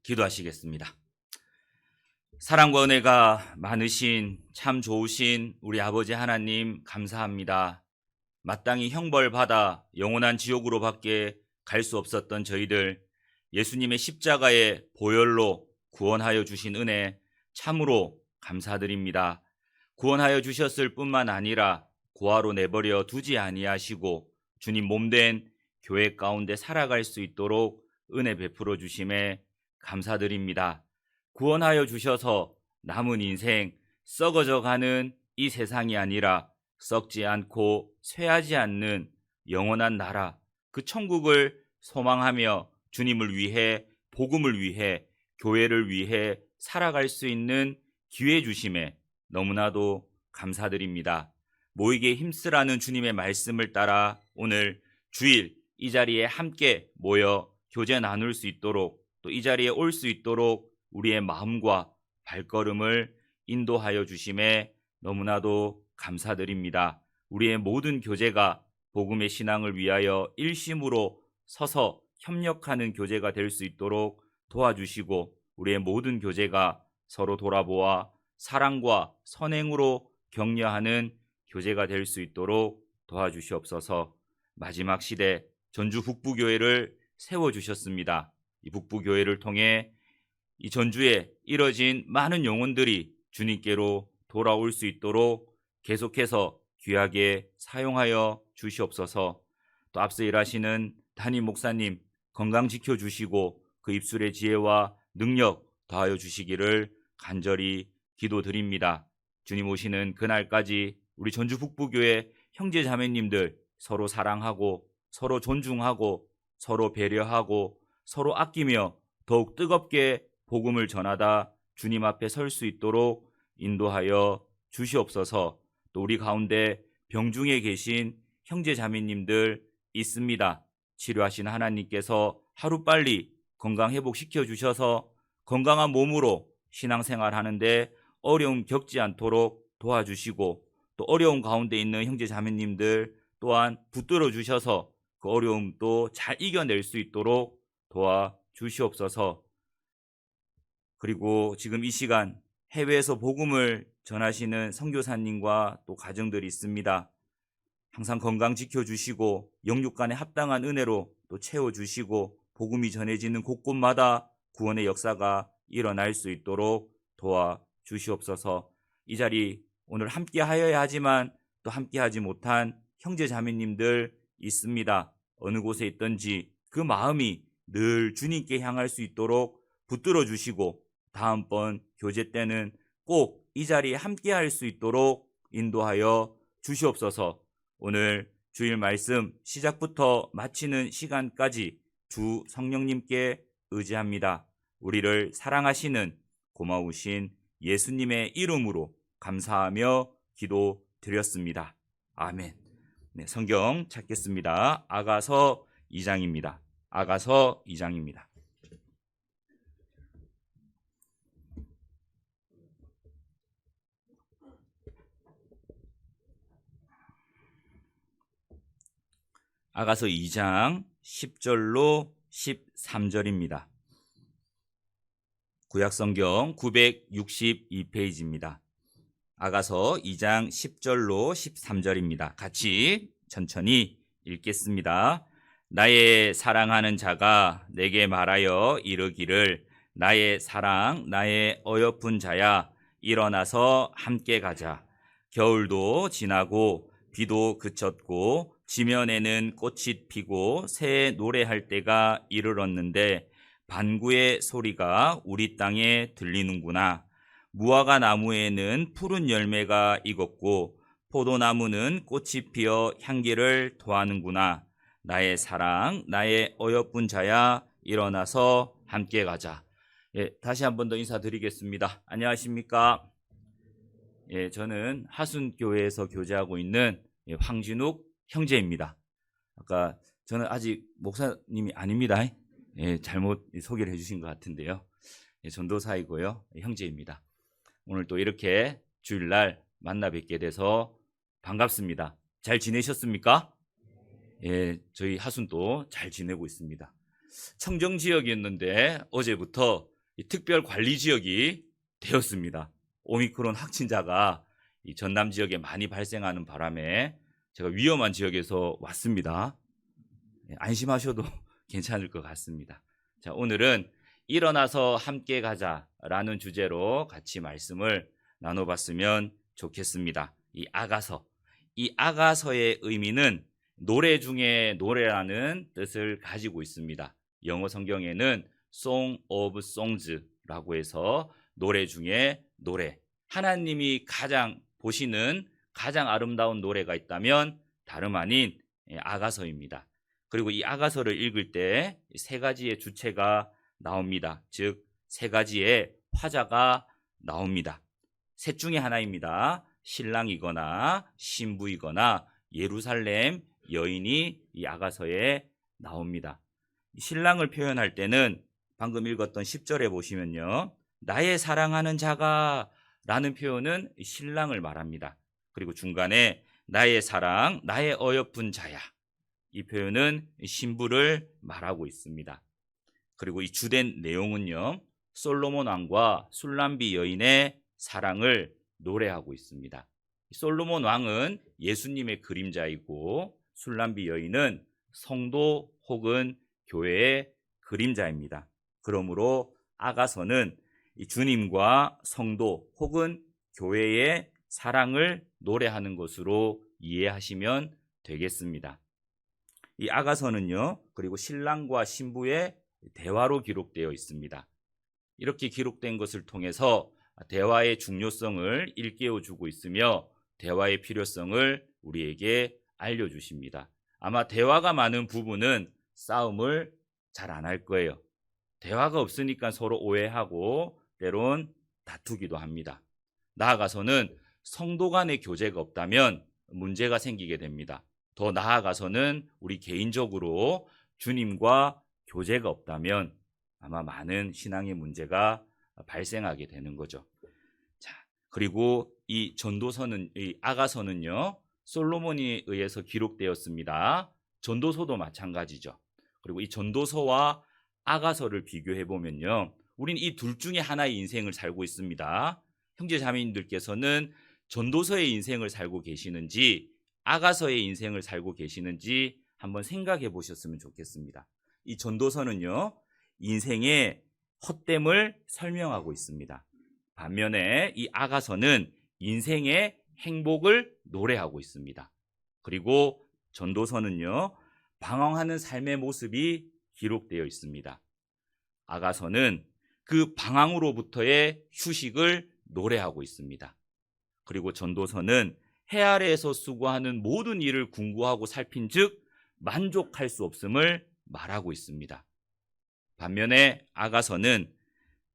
기도하시겠습니다. 사랑과 은혜가 많으신 참 좋으신 우리 아버지 하나님 감사합니다. 마땅히 형벌받아 영원한 지옥으로 밖에 갈 수 없었던 저희들 예수님의 십자가의 보혈로 구원하여 주신 은혜 참으로 감사드립니다. 구원하여 주셨을 뿐만 아니라 고아로 내버려 두지 아니하시고 주님 몸된 교회 가운데 살아갈 수 있도록 은혜 베풀어 주심에 감사드립니다. 구원하여 주셔서 남은 인생 썩어져 가는 이 세상이 아니라 썩지 않고 쇠하지 않는 영원한 나라, 그 천국을 소망하며 주님을 위해, 복음을 위해, 교회를 위해 살아갈 수 있는 기회 주심에 너무나도 감사드립니다. 모이게 힘쓰라는 주님의 말씀을 따라 오늘 주일 이 자리에 함께 모여 교제 나눌 수 있도록, 또 이 자리에 올 수 있도록 우리의 마음과 발걸음을 인도하여 주심에 너무나도 감사드립니다. 우리의 모든 교제가 복음의 신앙을 위하여 일심으로 서서 협력하는 교제가 될 수 있도록 도와주시고, 우리의 모든 교제가 서로 돌아보아 사랑과 선행으로 격려하는 교제가 될 수 있도록 도와주시옵소서. 마지막 시대 전주 북부교회를 세워주셨습니다. 이 북부교회를 통해 이 전주에 이뤄진 많은 영혼들이 주님께로 돌아올 수 있도록 계속해서 귀하게 사용하여 주시옵소서. 또 앞서 일하시는 담임 목사님 건강 지켜주시고 그 입술의 지혜와 능력 더하여 주시기를 간절히 기도드립니다. 주님 오시는 그날까지 우리 전주 북부교회 형제 자매님들 서로 사랑하고 서로 존중하고 서로 배려하고 서로 아끼며 더욱 뜨겁게 복음을 전하다 주님 앞에 설 수 있도록 인도하여 주시옵소서. 또 우리 가운데 병중에 계신 형제 자매님들 있습니다. 치료하시는 하나님께서 하루빨리 건강 회복시켜 주셔서 건강한 몸으로 신앙생활 하는데 어려움 겪지 않도록 도와주시고, 또 어려움 가운데 있는 형제 자매님들 또한 붙들어 주셔서 그 어려움도 잘 이겨낼 수 있도록 도와주시옵소서. 그리고 지금 이 시간 해외에서 복음을 전하시는 선교사님과 또 가정들이 있습니다. 항상 건강 지켜주시고 영육간에 합당한 은혜로 또 채워주시고 복음이 전해지는 곳곳마다 구원의 역사가 일어날 수 있도록 도와주시옵소서. 이 자리 오늘 함께 하여야 하지만 또 함께 하지 못한 형제 자매님들 있습니다. 어느 곳에 있든지 그 마음이 늘 주님께 향할 수 있도록 붙들어 주시고 다음번 교제 때는 꼭 이 자리에 함께 할 수 있도록 인도하여 주시옵소서. 오늘 주일 말씀 시작부터 마치는 시간까지 주 성령님께 의지합니다. 우리를 사랑하시는 고마우신 예수님의 이름으로 감사하며 기도드렸습니다. 아멘. 네, 성경 찾겠습니다. 아가서 2장입니다. 아가서 2장입니다. 아가서 2장 10절로 13절입니다. 구약성경 962페이지입니다. 아가서 2장 10절로 13절입니다. 같이 천천히 읽겠습니다. 나의 사랑하는 자가 내게 말하여 이르기를 나의 사랑 나의 어여쁜 자야 일어나서 함께 가자. 겨울도 지나고 비도 그쳤고 지면에는 꽃이 피고 새 노래할 때가 이르렀는데 반구의 소리가 우리 땅에 들리는구나. 무화과 나무에는 푸른 열매가 익었고 포도나무는 꽃이 피어 향기를 토하는구나. 나의 사랑 나의 어여쁜 자야 일어나서 함께 가자. 다시 한 번 더 인사드리겠습니다. 안녕하십니까? 저는 하순교회에서 교제하고 있는 황진욱 형제입니다. 아까 저는 아직 목사님이 아닙니다. 잘못 소개를 해주신 것 같은데요. 전도사이고요. 형제입니다. 오늘 또 이렇게 주일날 만나 뵙게 돼서 반갑습니다. 잘 지내셨습니까? 저희 하순도 잘 지내고 있습니다. 청정 지역이었는데 어제부터 특별 관리 지역이 되었습니다. 오미크론 확진자가 이 전남 지역에 많이 발생하는 바람에 제가 위험한 지역에서 왔습니다. 안심하셔도 괜찮을 것 같습니다. 자, 오늘은 일어나서 함께 가자라는 주제로 같이 말씀을 나눠봤으면 좋겠습니다. 이 아가서의 의미는 노래 중에 노래라는 뜻을 가지고 있습니다. 영어 성경에는 Song of Songs라고 해서 노래 중에 노래, 하나님이 보시는 가장 아름다운 노래가 있다면 다름 아닌 아가서입니다. 그리고 이 아가서를 읽을 때 세 가지의 주체가 나옵니다. 즉, 세 가지의 화자가 나옵니다. 셋 중에 하나입니다. 신랑이거나 신부이거나 예루살렘 여인이 이 아가서에 나옵니다. 신랑을 표현할 때는 방금 읽었던 10절에 보시면요, 나의 사랑하는 자가 라는 표현은 신랑을 말합니다. 그리고 중간에 나의 사랑, 나의 어여쁜 자야, 이 표현은 신부를 말하고 있습니다. 그리고 이 주된 내용은요, 솔로몬 왕과 술람비 여인의 사랑을 노래하고 있습니다. 솔로몬 왕은 예수님의 그림자이고 술람비 여인은 성도 혹은 교회의 그림자입니다. 그러므로 아가서는 이 주님과 성도 혹은 교회의 사랑을 노래하는 것으로 이해하시면 되겠습니다. 이 아가서는요, 그리고 신랑과 신부의 대화로 기록되어 있습니다. 이렇게 기록된 것을 통해서 대화의 중요성을 일깨워주고 있으며 대화의 필요성을 우리에게 알려주십니다. 아마 대화가 많은 부부는 싸움을 잘 안 할 거예요. 대화가 없으니까 서로 오해하고 때론 다투기도 합니다. 나아가서는 성도 간의 교제가 없다면 문제가 생기게 됩니다. 더 나아가서는 우리 개인적으로 주님과 교제가 없다면 아마 많은 신앙의 문제가 발생하게 되는 거죠. 자, 그리고 이 아가서는요, 솔로몬에 의해서 기록되었습니다. 전도서도 마찬가지죠. 그리고 이 전도서와 아가서를 비교해 보면요, 우린 이 둘 중에 하나의 인생을 살고 있습니다. 형제 자매님들께서는 전도서의 인생을 살고 계시는지 아가서의 인생을 살고 계시는지 한번 생각해 보셨으면 좋겠습니다. 이 전도서는요, 인생의 헛됨을 설명하고 있습니다. 반면에 이 아가서는 인생의 행복을 노래하고 있습니다. 그리고 전도서는요, 방황하는 삶의 모습이 기록되어 있습니다. 아가서는 그 방황으로부터의 휴식을 노래하고 있습니다. 그리고 전도서는 해 아래에서 수고하는 모든 일을 궁구하고 살핀 즉 만족할 수 없음을 말하고 있습니다. 반면에 아가서는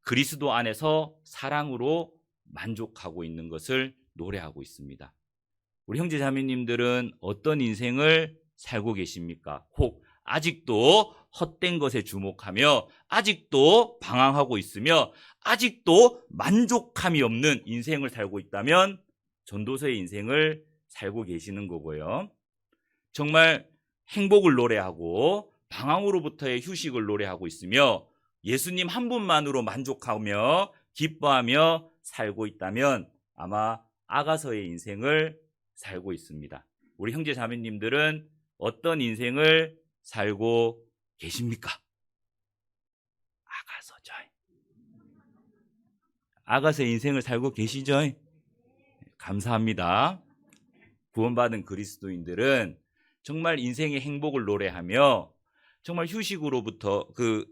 그리스도 안에서 사랑으로 만족하고 있는 것을 노래하고 있습니다. 우리 형제 자매님들은 어떤 인생을 살고 계십니까? 혹 아직도 헛된 것에 주목하며 아직도 방황하고 있으며 아직도 만족함이 없는 인생을 살고 있다면 전도서의 인생을 살고 계시는 거고요. 정말 행복을 노래하고 방황으로부터의 휴식을 노래하고 있으며 예수님 한 분만으로 만족하며 기뻐하며 살고 있다면 아마 아가서의 인생을 살고 있습니다. 우리 형제 자매님들은 어떤 인생을 살고 계십니까? 아가서죠. 아가서의 인생을 살고 계시죠? 감사합니다. 구원받은 그리스도인들은 정말 인생의 행복을 노래하며 정말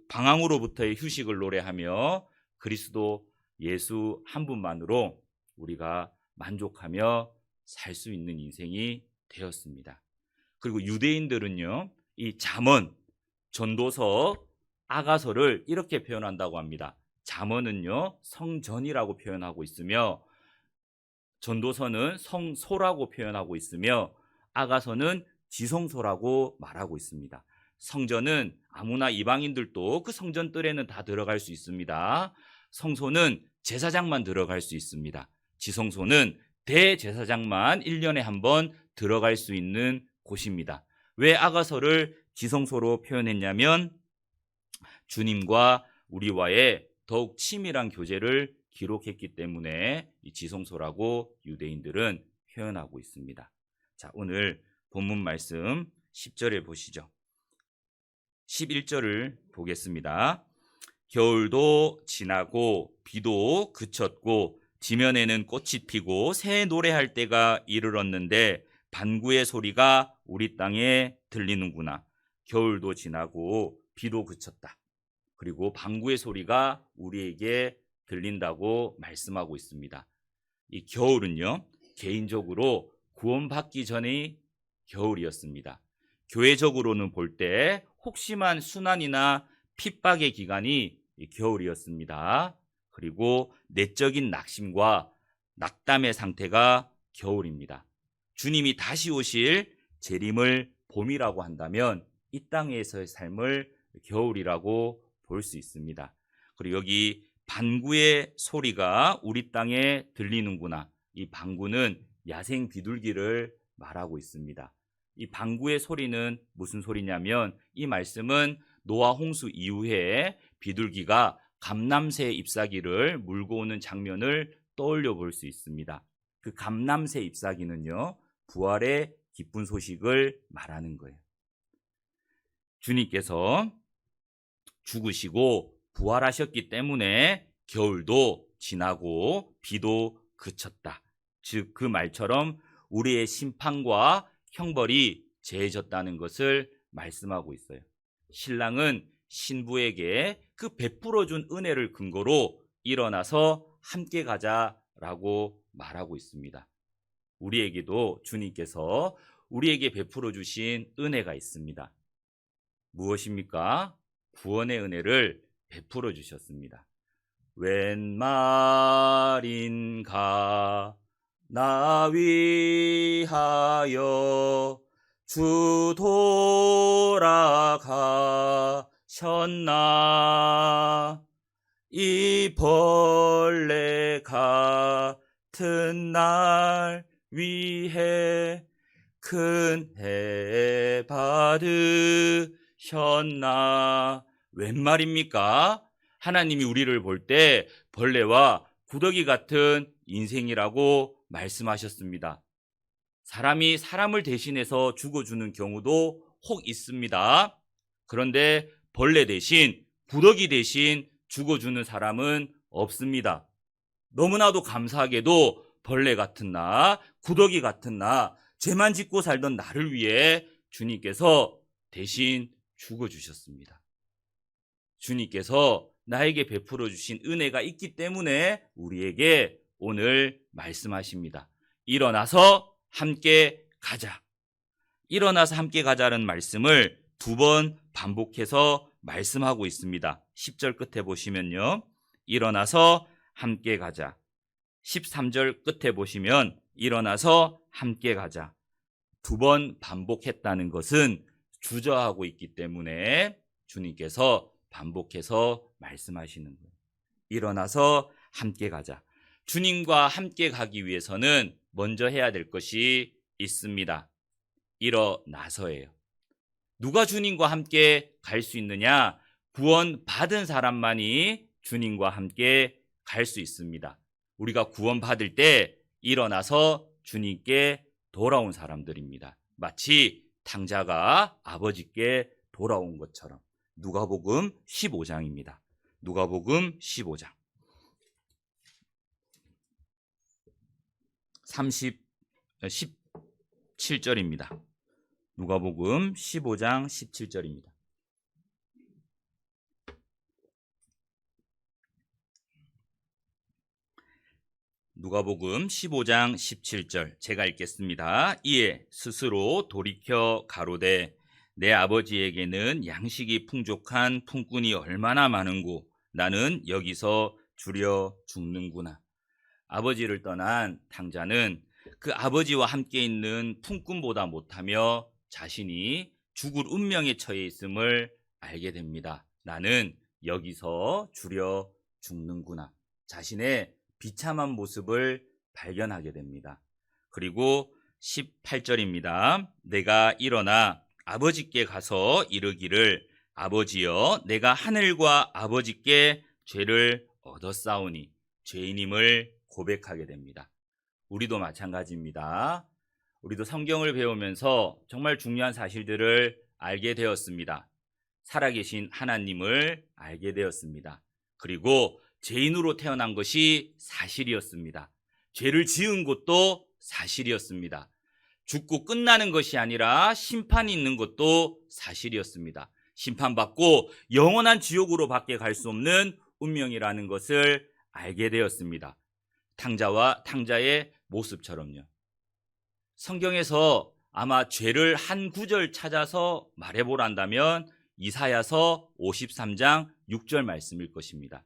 방황으로부터의 휴식을 노래하며 그리스도 예수 한 분만으로 우리가 만족하며 살 수 있는 인생이 되었습니다. 그리고 유대인들은요, 이 잠언, 전도서, 아가서를 이렇게 표현한다고 합니다. 잠언은요, 성전이라고 표현하고 있으며 전도서는 성소라고 표현하고 있으며 아가서는 지성소라고 말하고 있습니다. 성전은 아무나 이방인들도 그 성전뜰에는 다 들어갈 수 있습니다. 성소는 제사장만 들어갈 수 있습니다. 지성소는 대제사장만 1년에 한 번 들어갈 수 있는 곳입니다. 왜 아가서를 지성소로 표현했냐면 주님과 우리와의 더욱 치밀한 교제를 기록했기 때문에 이 지성소라고 유대인들은 표현하고 있습니다. 자, 오늘 본문 말씀 10절에 보시죠. 11절을 보겠습니다. 겨울도 지나고 비도 그쳤고 지면에는 꽃이 피고 새 노래할 때가 이르렀는데 반구의 소리가 우리 땅에 들리는구나. 겨울도 지나고 비도 그쳤다. 그리고 방구의 소리가 우리에게 들린다고 말씀하고 있습니다. 이 겨울은요, 개인적으로 구원받기 전의 겨울이었습니다. 교회적으로는 볼 때 혹심한 순환이나 핍박의 기간이 겨울이었습니다. 그리고 내적인 낙심과 낙담의 상태가 겨울입니다. 주님이 다시 오실 재림을 봄이라고 한다면 이 땅에서의 삶을 겨울이라고 볼 수 있습니다. 그리고 여기 반구의 소리가 우리 땅에 들리는구나. 이 반구는 야생 비둘기를 말하고 있습니다. 이 방구의 소리는 무슨 소리냐면 이 말씀은 노아 홍수 이후에 비둘기가 감람새 잎사귀를 물고 오는 장면을 떠올려 볼 수 있습니다. 그 감람새 잎사귀는요, 부활의 기쁜 소식을 말하는 거예요. 주님께서 죽으시고 부활하셨기 때문에 겨울도 지나고 비도 그쳤다. 즉 그 말처럼 우리의 심판과 형벌이 제해졌다는 것을 말씀하고 있어요. 신랑은 신부에게 그 베풀어준 은혜를 근거로 일어나서 함께 가자라고 말하고 있습니다. 우리에게도 주님께서 우리에게 베풀어 주신 은혜가 있습니다. 무엇입니까? 구원의 은혜를 베풀어 주셨습니다. 웬 말인가 나 위하여 주 돌아가셨나 이 벌레 같은 날 위해 큰 해 받으셨나. 웬 말입니까? 하나님이 우리를 볼 때 벌레와 구더기 같은 인생이라고 말씀하셨습니다. 사람이 사람을 대신해서 죽어주는 경우도 혹 있습니다. 그런데 벌레 대신, 구더기 대신 죽어주는 사람은 없습니다. 너무나도 감사하게도 벌레 같은 나, 구더기 같은 나, 죄만 짓고 살던 나를 위해 주님께서 대신 죽어주셨습니다. 주님께서 나에게 베풀어 주신 은혜가 있기 때문에 우리에게 오늘 말씀하십니다. 일어나서 함께 가자. 일어나서 함께 가자는 말씀을 2번 반복해서 말씀하고 있습니다. 10절 끝에 보시면요. 일어나서 함께 가자. 13절 끝에 보시면 일어나서 함께 가자. 2번 반복했다는 것은 주저하고 있기 때문에 주님께서 반복해서 말씀하시는 거예요. 일어나서 함께 가자. 주님과 함께 가기 위해서는 먼저 해야 될 것이 있습니다. 일어나서예요. 누가 주님과 함께 갈 수 있느냐? 구원 받은 사람만이 주님과 함께 갈 수 있습니다. 우리가 구원 받을 때 일어나서 주님께 돌아온 사람들입니다. 마치 탕자가 아버지께 돌아온 것처럼. 누가복음 15장입니다. 누가복음 15장 17절입니다. 누가복음 15장 17절입니다. 누가복음 15장 17절 제가 읽겠습니다. 이에 스스로 돌이켜 가로되 내 아버지에게는 양식이 풍족한 품꾼이 얼마나 많은고 나는 여기서 주려 죽는구나. 아버지를 떠난 탕자는 그 아버지와 함께 있는 품꾼보다 못하며 자신이 죽을 운명에 처해 있음을 알게 됩니다. 나는 여기서 주려 죽는구나. 자신의 비참한 모습을 발견하게 됩니다. 그리고 18절입니다. 내가 일어나 아버지께 가서 이르기를 아버지여 내가 하늘과 아버지께 죄를 얻었사오니 죄인임을 고백하게 됩니다. 우리도 마찬가지입니다. 우리도 성경을 배우면서 정말 중요한 사실들을 알게 되었습니다. 살아계신 하나님을 알게 되었습니다. 그리고 죄인으로 태어난 것이 사실이었습니다. 죄를 지은 것도 사실이었습니다. 죽고 끝나는 것이 아니라 심판이 있는 것도 사실이었습니다. 심판받고 영원한 지옥으로 밖에 갈 수 없는 운명이라는 것을 알게 되었습니다. 탕자의 모습처럼요. 성경에서 아마 죄를 한 구절 찾아서 말해보란다면 이사야서 53장 6절 말씀일 것입니다.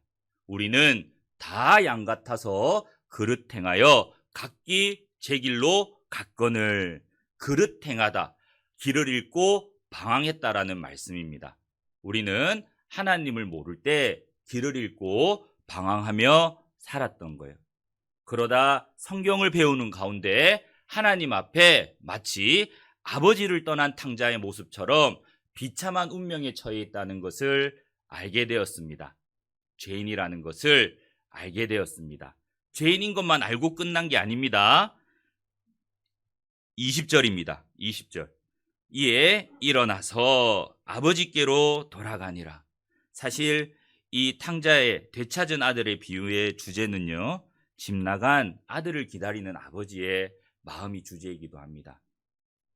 우리는 다 양 같아서 그릇 행하여 각기 제 길로 갔거늘. 그릇 행하다, 길을 잃고 방황했다라는 말씀입니다. 우리는 하나님을 모를 때 길을 잃고 방황하며 살았던 거예요. 그러다 성경을 배우는 가운데 하나님 앞에 마치 아버지를 떠난 탕자의 모습처럼 비참한 운명에 처해 있다는 것을 알게 되었습니다. 죄인이라는 것을 알게 되었습니다. 죄인인 것만 알고 끝난 게 아닙니다. 20절입니다. 20절. 이에 일어나서 아버지께로 돌아가니라. 사실 이 탕자의 되찾은 아들의 비유의 주제는요, 집 나간 아들을 기다리는 아버지의 마음이 주제이기도 합니다.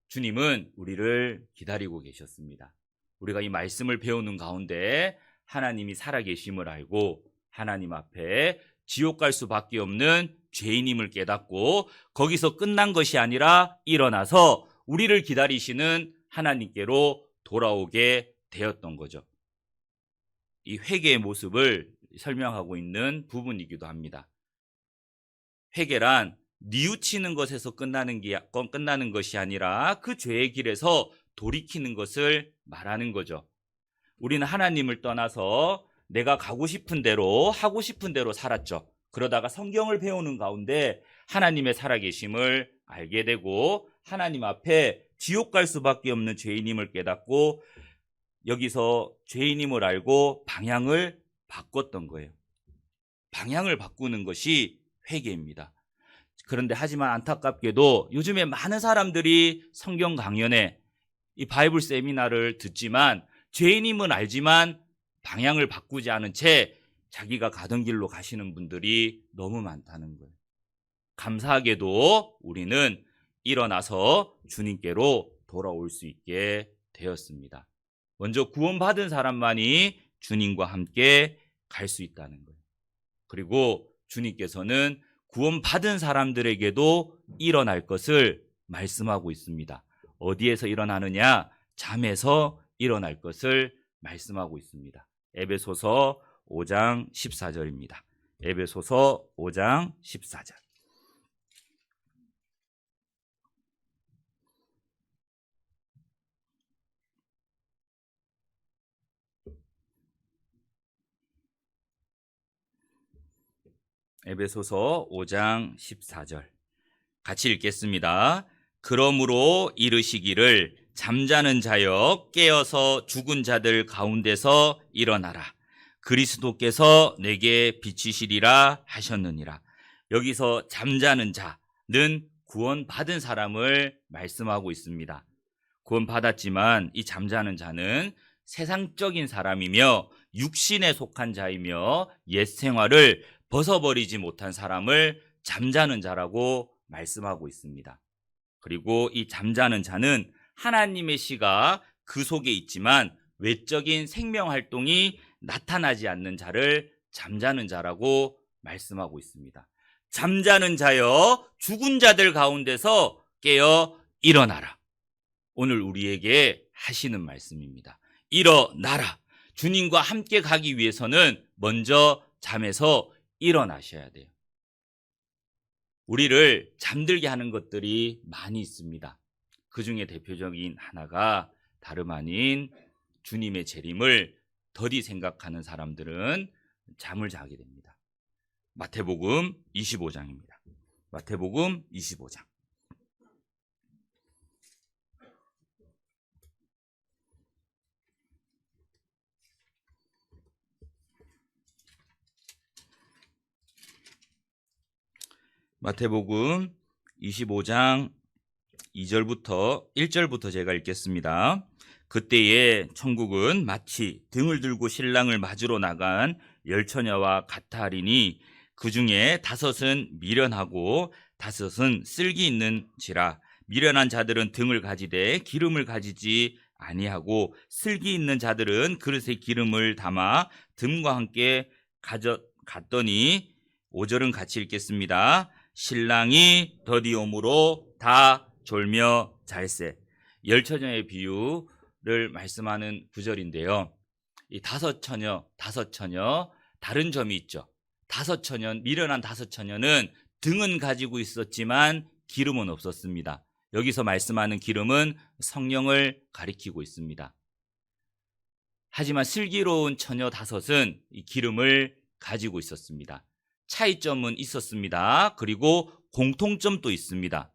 주님은 우리를 기다리고 계셨습니다. 우리가 이 말씀을 배우는 가운데 하나님이 살아계심을 알고 하나님 앞에 지옥 갈 수밖에 없는 죄인임을 깨닫고 거기서 끝난 것이 아니라 일어나서 우리를 기다리시는 하나님께로 돌아오게 되었던 거죠. 이 회개의 모습을 설명하고 있는 부분이기도 합니다. 회개란 뉘우치는 것에서 끝나는 것이 아니라 그 죄의 길에서 돌이키는 것을 말하는 거죠. 우리는 하나님을 떠나서 내가 가고 싶은 대로 하고 싶은 대로 살았죠. 그러다가 성경을 배우는 가운데 하나님의 살아계심을 알게 되고 하나님 앞에 지옥 갈 수밖에 없는 죄인임을 깨닫고 여기서 죄인임을 알고 방향을 바꿨던 거예요. 방향을 바꾸는 것이 회개입니다. 그런데 하지만 안타깝게도 요즘에 많은 사람들이 성경 강연에 이 바이블 세미나를 듣지만 죄인임은 알지만 방향을 바꾸지 않은 채 자기가 가던 길로 가시는 분들이 너무 많다는 거예요. 감사하게도 우리는 일어나서 주님께로 돌아올 수 있게 되었습니다. 먼저 구원받은 사람만이 주님과 함께 갈 수 있다는 거예요. 그리고 주님께서는 구원받은 사람들에게도 일어날 것을 말씀하고 있습니다. 어디에서 일어나느냐? 잠에서 일어날 것을 말씀하고 있습니다. 에베소서 5장 14절입니다. 에베소서 5장 14절. 에베소서 5장 14절. 같이 읽겠습니다. 그러므로 이르시기를 잠자는 자여 깨어서 죽은 자들 가운데서 일어나라. 그리스도께서 내게 비치시리라 하셨느니라. 여기서 잠자는 자는 구원받은 사람을 말씀하고 있습니다. 구원받았지만 이 잠자는 자는 세상적인 사람이며 육신에 속한 자이며 옛 생활을 벗어버리지 못한 사람을 잠자는 자라고 말씀하고 있습니다. 그리고 이 잠자는 자는 하나님의 씨가 그 속에 있지만 외적인 생명 활동이 나타나지 않는 자를 잠자는 자라고 말씀하고 있습니다. 잠자는 자여 죽은 자들 가운데서 깨어 일어나라. 오늘 우리에게 하시는 말씀입니다. 일어나라. 주님과 함께 가기 위해서는 먼저 잠에서 일어나셔야 돼요. 우리를 잠들게 하는 것들이 많이 있습니다. 그 중에 대표적인 하나가 다름 아닌 주님의 재림을 더디 생각하는 사람들은 잠을 자게 됩니다. 마태복음 25장입니다. 마태복음 25장. 마태복음 25장 2절부터 1절부터 제가 읽겠습니다. 그때에 천국은 마치 등을 들고 신랑을 맞으러 나간 열처녀와 같아 하리니 그 중에 5은 미련하고 5은 쓸기 있는지라. 미련한 자들은 등을 가지되 기름을 가지지 아니하고 쓸기 있는 자들은 그릇에 기름을 담아 등과 함께 갔더니 5절은 같이 읽겠습니다. 신랑이 더디옴으로 다 졸며 잘세. 열처녀의 비유를 말씀하는 구절인데요. 이 5처녀 다른 점이 있죠. 미련한 5처녀는 등은 가지고 있었지만 기름은 없었습니다. 여기서 말씀하는 기름은 성령을 가리키고 있습니다. 하지만 슬기로운 처녀 5은 이 기름을 가지고 있었습니다. 차이점은 있었습니다. 그리고 공통점도 있습니다.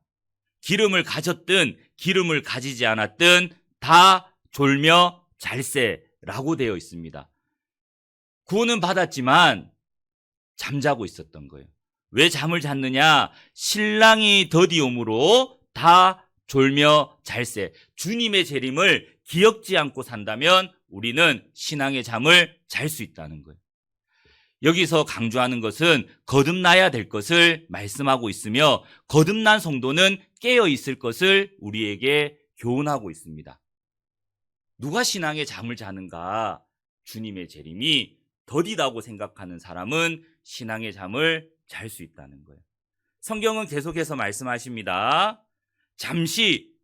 기름을 가졌든 기름을 가지지 않았든 다 졸며 잘세라고 되어 있습니다. 구원은 받았지만 잠자고 있었던 거예요. 왜 잠을 잤느냐? 신랑이 더디옴으로 다 졸며 잘세. 주님의 재림을 기억지 않고 산다면 우리는 신앙의 잠을 잘 수 있다는 거예요. 여기서 강조하는 것은 거듭나야 될 것을 말씀하고 있으며 거듭난 성도는 깨어 있을 것을 우리에게 교훈하고 있습니다. 누가 신앙의 잠을 자는가? 주님의 재림이 더디다고 생각하는 사람은 신앙의 잠을 잘 수 있다는 거예요. 성경은 계속해서 말씀하십니다.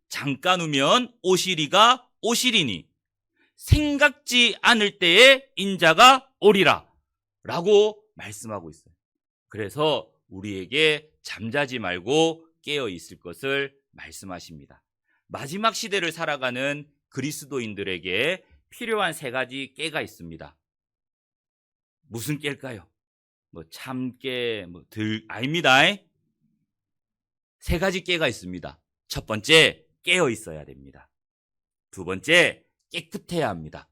잠깐 후면 오시리가 오시리니 생각지 않을 때에 인자가 오리라 라고 말씀하고 있어요. 그래서 우리에게 잠자지 말고 깨어 있을 것을 말씀하십니다. 마지막 시대를 살아가는 그리스도인들에게 필요한 3가지 깨가 있습니다. 무슨 깨일까요? 참깨, 아닙니다. 3가지 깨가 있습니다. 첫 번째, 깨어 있어야 됩니다. 두 번째, 깨끗해야 합니다.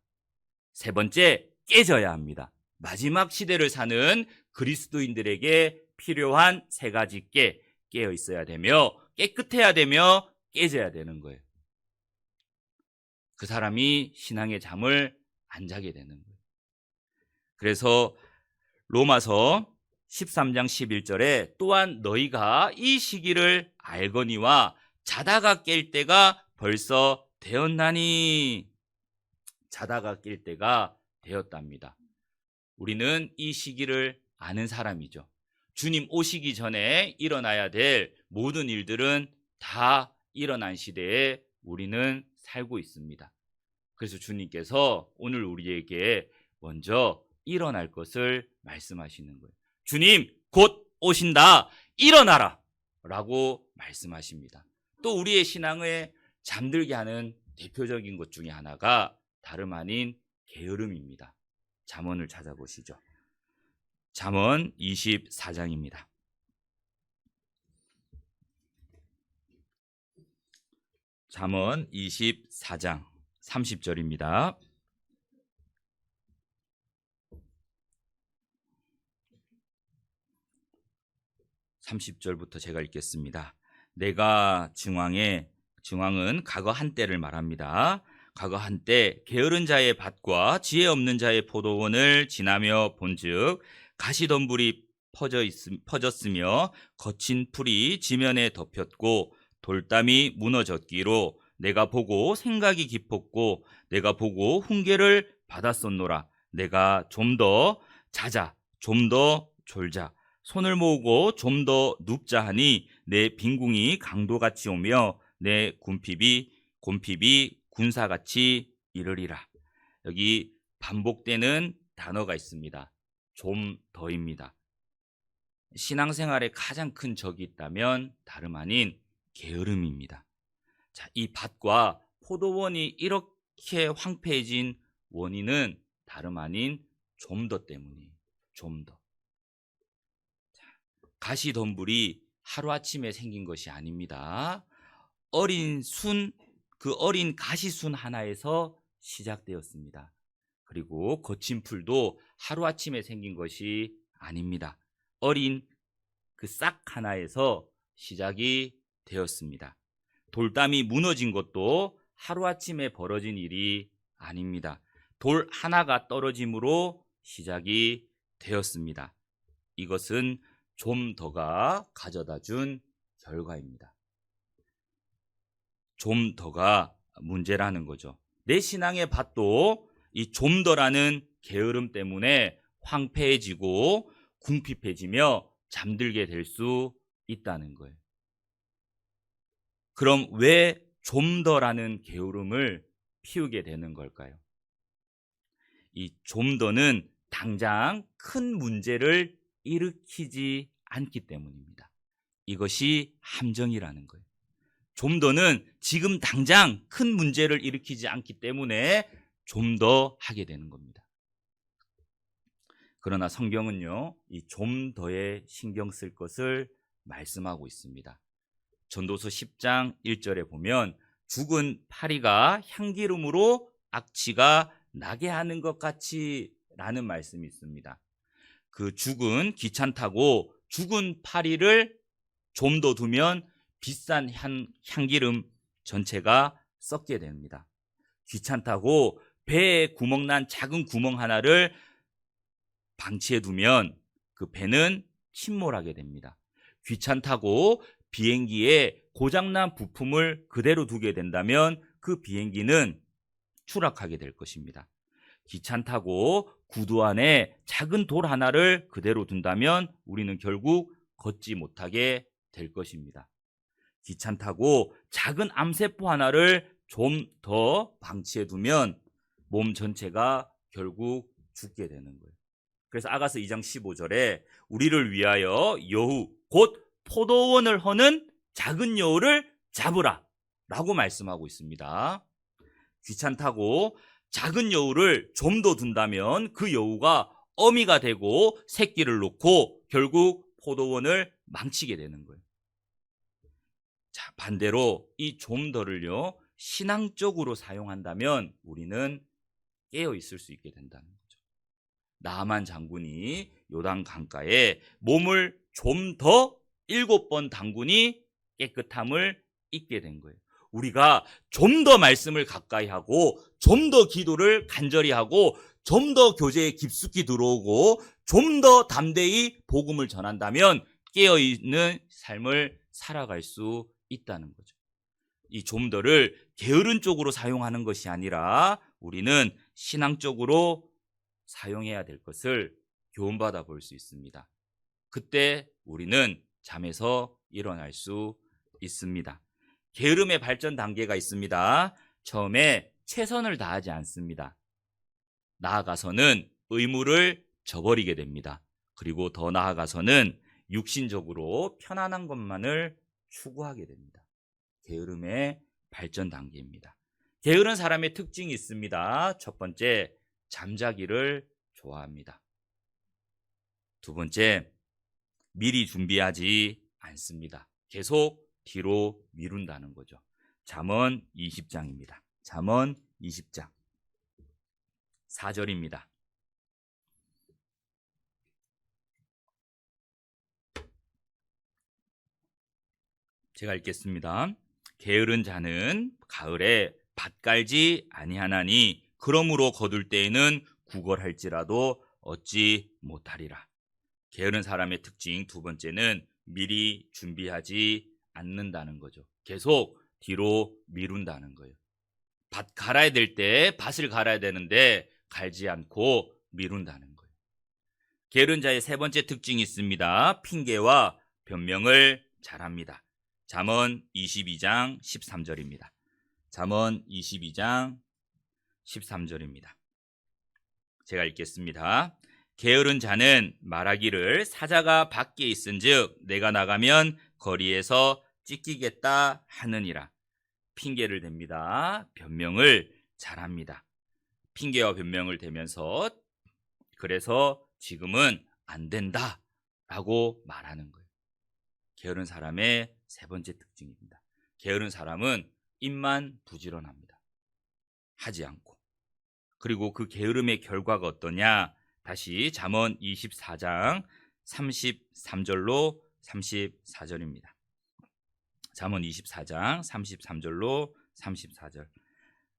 세 번째, 깨져야 합니다. 마지막 시대를 사는 그리스도인들에게 필요한 3가지 깨어 있어야 되며 깨끗해야 되며 깨져야 되는 거예요. 그 사람이 신앙의 잠을 안 자게 되는 거예요. 그래서 로마서 13장 11절에 또한 너희가 이 시기를 알거니와 자다가 깰 때가 벌써 되었나니. 자다가 깰 때가 되었답니다. 우리는 이 시기를 아는 사람이죠. 주님 오시기 전에 일어나야 될 모든 일들은 다 일어난 시대에 우리는 살고 있습니다. 그래서 주님께서 오늘 우리에게 먼저 일어날 것을 말씀하시는 거예요. 주님 곧 오신다. 일어나라 라고 말씀하십니다. 또 우리의 신앙을 잠들게 하는 대표적인 것 중에 하나가 다름 아닌 게으름입니다. 잠언을 찾아보시죠. 잠언 24장입니다. 잠언 24장 30절입니다. (30절부터) 제가 읽겠습니다. 내가 증왕은 과거 한때를 말합니다. 과거 한때 게으른 자의 밭과 지혜 없는 자의 포도원을 지나며 본즉 가시덤불이 퍼졌으며 거친 풀이 지면에 덮였고 돌담이 무너졌기로 내가 보고 생각이 깊었고 내가 보고 훈계를 받았었노라. 내가 좀 더 자자, 좀 더 졸자, 손을 모으고 좀 더 눕자 하니 내 빈궁이 강도같이 오며 내 곰핍이 군사같이 이르리라. 여기 반복되는 단어가 있습니다. 좀 더입니다. 신앙생활에 가장 큰 적이 있다면 다름 아닌 게으름입니다. 자, 이 밭과 포도원이 이렇게 황폐해진 원인은 다름 아닌 좀 더 때문이에요. 좀 더. 가시덤불이 하루아침에 생긴 것이 아닙니다. 그 어린 가시순 하나에서 시작되었습니다. 그리고 거친 풀도 하루아침에 생긴 것이 아닙니다. 어린 그 싹 하나에서 시작이 되었습니다. 돌담이 무너진 것도 하루아침에 벌어진 일이 아닙니다. 돌 하나가 떨어짐으로 시작이 되었습니다. 이것은 좀 더가 가져다 준 결과입니다. 좀 더가 문제라는 거죠. 내 신앙의 밭도 이 좀 더라는 게으름 때문에 황폐해지고 궁핍해지며 잠들게 될 수 있다는 거예요. 그럼 왜 좀 더라는 게으름을 피우게 되는 걸까요? 이 좀 더는 당장 큰 문제를 일으키지 않기 때문입니다. 이것이 함정이라는 거예요. 좀 더는 지금 당장 큰 문제를 일으키지 않기 때문에 좀 더 하게 되는 겁니다. 그러나 성경은요, 이 좀 더에 신경 쓸 것을 말씀하고 있습니다. 전도서 10장 1절에 보면 죽은 파리가 향기름으로 악취가 나게 하는 것 같이 라는 말씀이 있습니다. 그 죽은 귀찮다고 죽은 파리를 좀 더 두면 비싼 향기름 전체가 썩게 됩니다. 귀찮다고 배에 구멍 난 작은 구멍 하나를 방치해 두면 그 배는 침몰하게 됩니다. 귀찮다고 비행기에 고장난 부품을 그대로 두게 된다면 그 비행기는 추락하게 될 것입니다. 귀찮다고 구두 안에 작은 돌 하나를 그대로 둔다면 우리는 결국 걷지 못하게 될 것입니다. 귀찮다고 작은 암세포 하나를 좀 더 방치해 두면 몸 전체가 결국 죽게 되는 거예요. 그래서 아가서 2장 15절에 우리를 위하여 여우 곧 포도원을 허는 작은 여우를 잡으라 라고 말씀하고 있습니다. 귀찮다고 작은 여우를 좀 더 둔다면 그 여우가 어미가 되고 새끼를 놓고 결국 포도원을 망치게 되는 거예요. 자, 반대로 이 좀 더를요, 신앙적으로 사용한다면 우리는 깨어 있을 수 있게 된다는 거죠. 나아만 장군이 요단 강가에 몸을 좀 더 7번 담그니 깨끗함을 잊게 된 거예요. 우리가 좀 더 말씀을 가까이 하고 좀 더 기도를 간절히 하고 좀 더 교제에 깊숙이 들어오고 좀 더 담대히 복음을 전한다면 깨어있는 삶을 살아갈 수 있다는 거죠. 이 좀 더를 게으른 쪽으로 사용하는 것이 아니라 우리는 신앙적으로 사용해야 될 것을 교훈받아 볼 수 있습니다. 그때 우리는 잠에서 일어날 수 있습니다. 게으름의 발전 단계가 있습니다. 처음에 최선을 다하지 않습니다. 나아가서는 의무를 저버리게 됩니다. 그리고 더 나아가서는 육신적으로 편안한 것만을 추구하게 됩니다. 게으름의 발전 단계입니다. 게으른 사람의 특징이 있습니다. 첫 번째, 잠자기를 좋아합니다. 두 번째, 미리 준비하지 않습니다. 계속 뒤로 미룬다는 거죠. 잠언 20장입니다. 잠언 20장 4절입니다. 제가 읽겠습니다. 게으른 자는 가을에 밭 갈지 아니하나니 그러므로 거둘 때에는 구걸할지라도 얻지 못하리라. 게으른 사람의 특징 두 번째는 미리 준비하지 않는다는 거죠. 계속 뒤로 미룬다는 거예요. 밭 갈아야 될 때 밭을 갈아야 되는데 갈지 않고 미룬다는 거예요. 게으른 자의 세 번째 특징이 있습니다. 핑계와 변명을 잘합니다. 잠언 22장 13절입니다. 잠언 22장 13절입니다. 제가 읽겠습니다. 게으른 자는 말하기를 사자가 밖에 있은즉 내가 나가면 거리에서 찢기겠다 하느니라. 핑계를 댑니다. 변명을 잘합니다. 핑계와 변명을 대면서 그래서 지금은 안 된다 라고 말하는 거예요. 게으른 사람의 세 번째 특징입니다. 게으른 사람은 입만 부지런합니다. 하지 않고. 그리고 그 게으름의 결과가 어떠냐? 다시 잠언 24장 33절로 34절입니다. 잠언 24장 33절로 34절.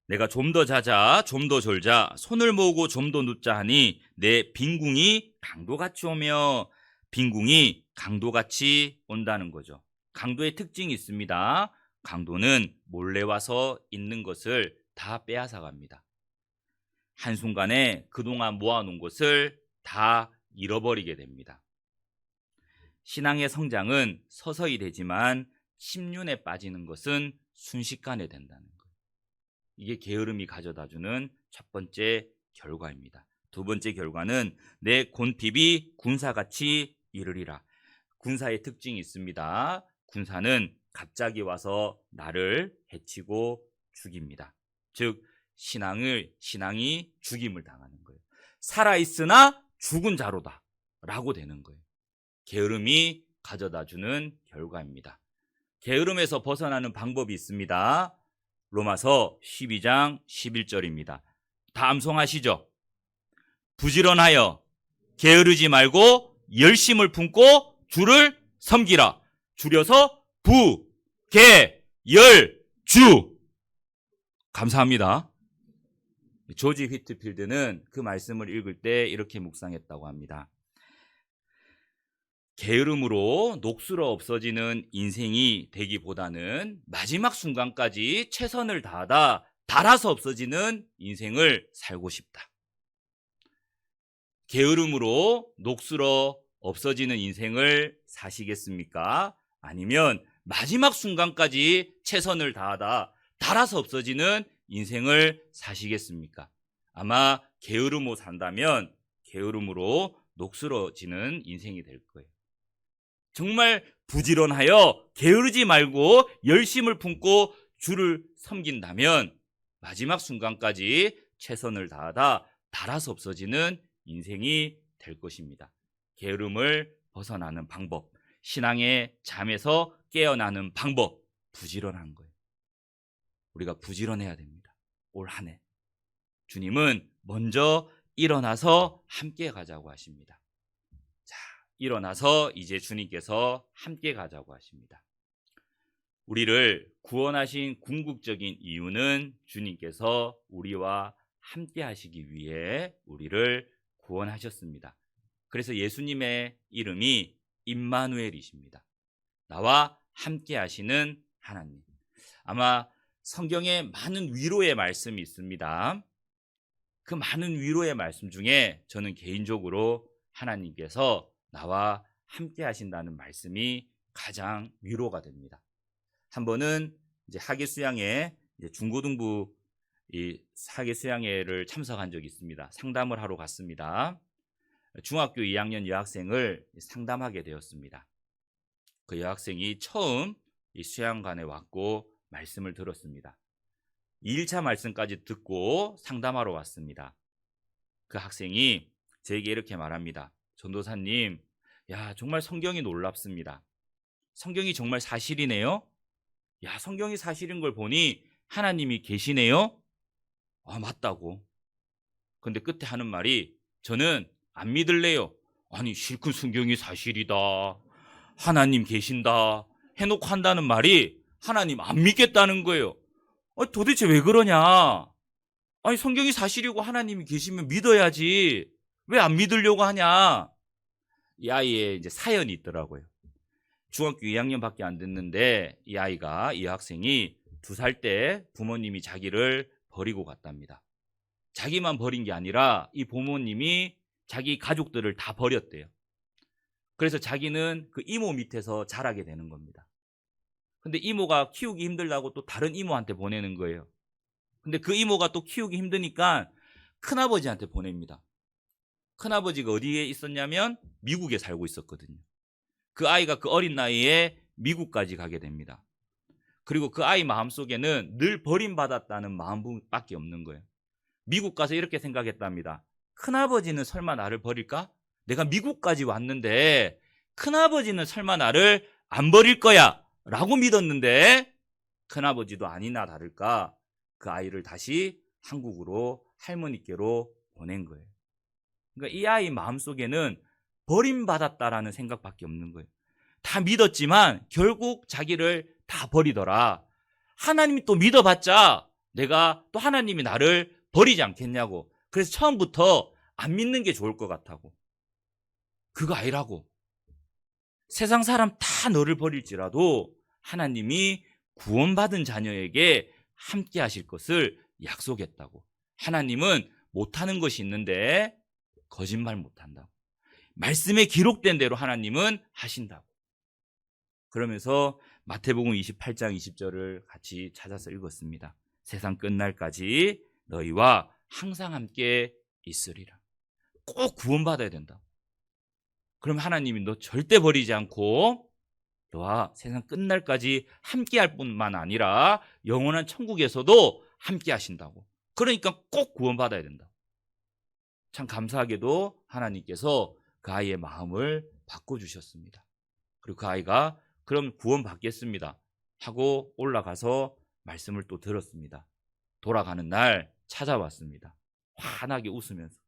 내가 좀 더 자자 좀 더 졸자 손을 모으고 좀 더 눕자 하니 내 빈궁이 강도같이 오며 빈궁이 강도같이 온다는 거죠. 강도의 특징이 있습니다. 강도는 몰래 와서 있는 것을 다 빼앗아 갑니다. 한순간에 그동안 모아놓은 것을 다 잃어버리게 됩니다. 신앙의 성장은 서서히 되지만 심륜에 빠지는 것은 순식간에 된다는 거예요. 이게 게으름이 가져다주는 첫 번째 결과입니다. 두 번째 결과는 내 곤핍이 군사같이 이르리라. 군사의 특징이 있습니다. 군사는 갑자기 와서 나를 해치고 죽입니다. 즉 신앙이 죽임을 당하는 거예요. 살아있으나 죽은 자로다 라고 되는 거예요. 게으름이 가져다주는 결과입니다. 게으름에서 벗어나는 방법이 있습니다. 로마서 12장 11절입니다. 다 암송하시죠? 부지런하여 게으르지 말고 열심을 품고 주를 섬기라. 줄여서 부, 개, 열, 주. 감사합니다. 조지 휘트필드는 그 말씀을 읽을 때 이렇게 묵상했다고 합니다. 게으름으로 녹슬어 없어지는 인생이 되기보다는 마지막 순간까지 최선을 다하다 달아서 없어지는 인생을 살고 싶다. 게으름으로 녹슬어 없어지는 인생을 사시겠습니까? 아니면 마지막 순간까지 최선을 다하다 달아서 없어지는 인생을 사시겠습니까? 아마 게으름으로 산다면 게으름으로 녹슬어지는 인생이 될 거예요. 정말 부지런하여 게으르지 말고 열심을 품고 주를 섬긴다면 마지막 순간까지 최선을 다하다 달아서 없어지는 인생이 될 것입니다. 게으름을 벗어나는 방법, 신앙의 잠에서 깨어나는 방법, 부지런한 거예요. 우리가 부지런해야 됩니다. 올 한 해 주님은 먼저 일어나서 함께 가자고 하십니다. 자, 일어나서 이제 주님께서 함께 가자고 하십니다. 우리를 구원하신 궁극적인 이유는 주님께서 우리와 함께 하시기 위해 우리를 구원하셨습니다. 그래서 예수님의 이름이 임마누엘이십니다. 나와 함께 하시는 하나님. 아마 성경에 많은 위로의 말씀이 있습니다. 그 많은 위로의 말씀 중에 저는 개인적으로 하나님께서 나와 함께 하신다는 말씀이 가장 위로가 됩니다. 한 번은 이제 학예 수양회, 중고등부 학예 수양회를 참석한 적이 있습니다. 상담을 하러 갔습니다. 중학교 2학년 여학생을 상담하게 되었습니다. 그 여학생이 처음 이 수양관에 왔고 말씀을 들었습니다. 2일차 말씀까지 듣고 상담하러 왔습니다. 그 학생이 저에게 이렇게 말합니다. 전도사님, 야, 정말 성경이 놀랍습니다. 성경이 정말 사실이네요. 야, 성경이 사실인 걸 보니 하나님이 계시네요. 아, 맞다고. 근데 끝에 하는 말이 저는 안 믿을래요. 아니, 실컷 성경이 사실이다. 하나님 계신다. 해놓고 한다는 말이 하나님 안 믿겠다는 거예요. 아니, 도대체 왜 그러냐? 아니, 성경이 사실이고 하나님이 계시면 믿어야지. 왜 안 믿으려고 하냐? 이 아이의 이제 사연이 있더라고요. 중학교 2학년밖에 안 됐는데 이 학생이 2살 때 부모님이 자기를 버리고 갔답니다. 자기만 버린 게 아니라 이 부모님이 자기 가족들을 다 버렸대요. 그래서 자기는 그 이모 밑에서 자라게 되는 겁니다. 근데 이모가 키우기 힘들다고 또 다른 이모한테 보내는 거예요. 근데 그 이모가 또 키우기 힘드니까 큰아버지한테 보냅니다. 큰아버지가 어디에 있었냐면 미국에 살고 있었거든요. 그 아이가 그 어린 나이에 미국까지 가게 됩니다. 그리고 그 아이 마음속에는 늘 버림받았다는 마음밖에 없는 거예요. 미국 가서 이렇게 생각했답니다. 큰아버지는 설마 나를 버릴까? 내가 미국까지 왔는데 큰아버지는 설마 나를 안 버릴 거야 라고 믿었는데 큰아버지도 아니나 다를까 그 아이를 다시 한국으로 할머니께로 보낸 거예요. 그러니까 이 아이 마음속에는 버림받았다라는 생각밖에 없는 거예요. 다 믿었지만 결국 자기를 다 버리더라. 하나님이 또 믿어봤자 내가 또 하나님이 나를 버리지 않겠냐고. 그래서 처음부터 안 믿는 게 좋을 것 같다고. 그거 아니라고. 세상 사람 다 너를 버릴지라도 하나님이 구원받은 자녀에게 함께 하실 것을 약속했다고. 하나님은 못하는 것이 있는데 거짓말 못한다고. 말씀에 기록된 대로 하나님은 하신다고. 그러면서 마태복음 28장 20절을 같이 찾아서 읽었습니다. 세상 끝날까지 너희와 항상 함께 있으리라. 꼭 구원받아야 된다. 그럼 하나님이 너 절대 버리지 않고 너와 세상 끝날까지 함께 할 뿐만 아니라 영원한 천국에서도 함께 하신다고. 그러니까 꼭 구원받아야 된다. 참 감사하게도 하나님께서 그 아이의 마음을 바꿔주셨습니다. 그리고 그 아이가 그럼 구원받겠습니다 하고 올라가서 말씀을 또 들었습니다. 돌아가는 날 찾아왔습니다. 환하게 웃으면서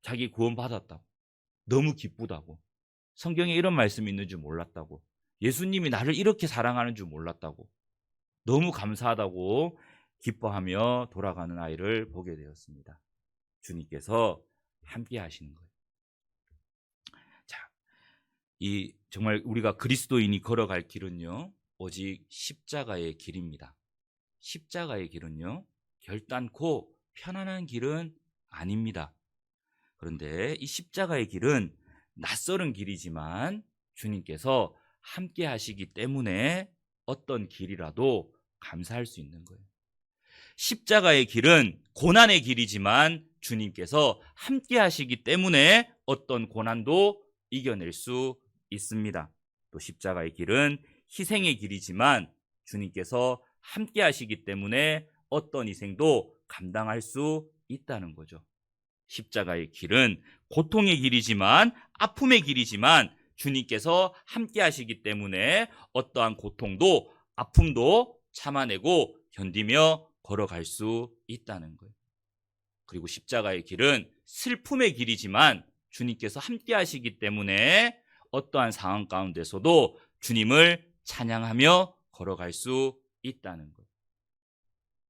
자기 구원받았다고, 너무 기쁘다고, 성경에 이런 말씀이 있는 줄 몰랐다고, 예수님이 나를 이렇게 사랑하는 줄 몰랐다고, 너무 감사하다고 기뻐하며 돌아가는 아이를 보게 되었습니다. 주님께서 함께 하시는 거예요. 자, 이 정말 우리가 그리스도인이 걸어갈 길은요, 오직 십자가의 길입니다. 십자가의 길은요, 결단코 편안한 길은 아닙니다. 그런데 이 십자가의 길은 낯설은 길이지만 주님께서 함께 하시기 때문에 어떤 길이라도 감사할 수 있는 거예요. 십자가의 길은 고난의 길이지만 주님께서 함께 하시기 때문에 어떤 고난도 이겨낼 수 있습니다. 또 십자가의 길은 희생의 길이지만 주님께서 함께 하시기 때문에 어떤 희생도 감당할 수 있다는 거죠. 십자가의 길은 고통의 길이지만, 아픔의 길이지만 주님께서 함께 하시기 때문에 어떠한 고통도 아픔도 참아내고 견디며 걸어갈 수 있다는 거예요. 그리고 십자가의 길은 슬픔의 길이지만 주님께서 함께 하시기 때문에 어떠한 상황 가운데서도 주님을 찬양하며 걸어갈 수 있다는 거예요.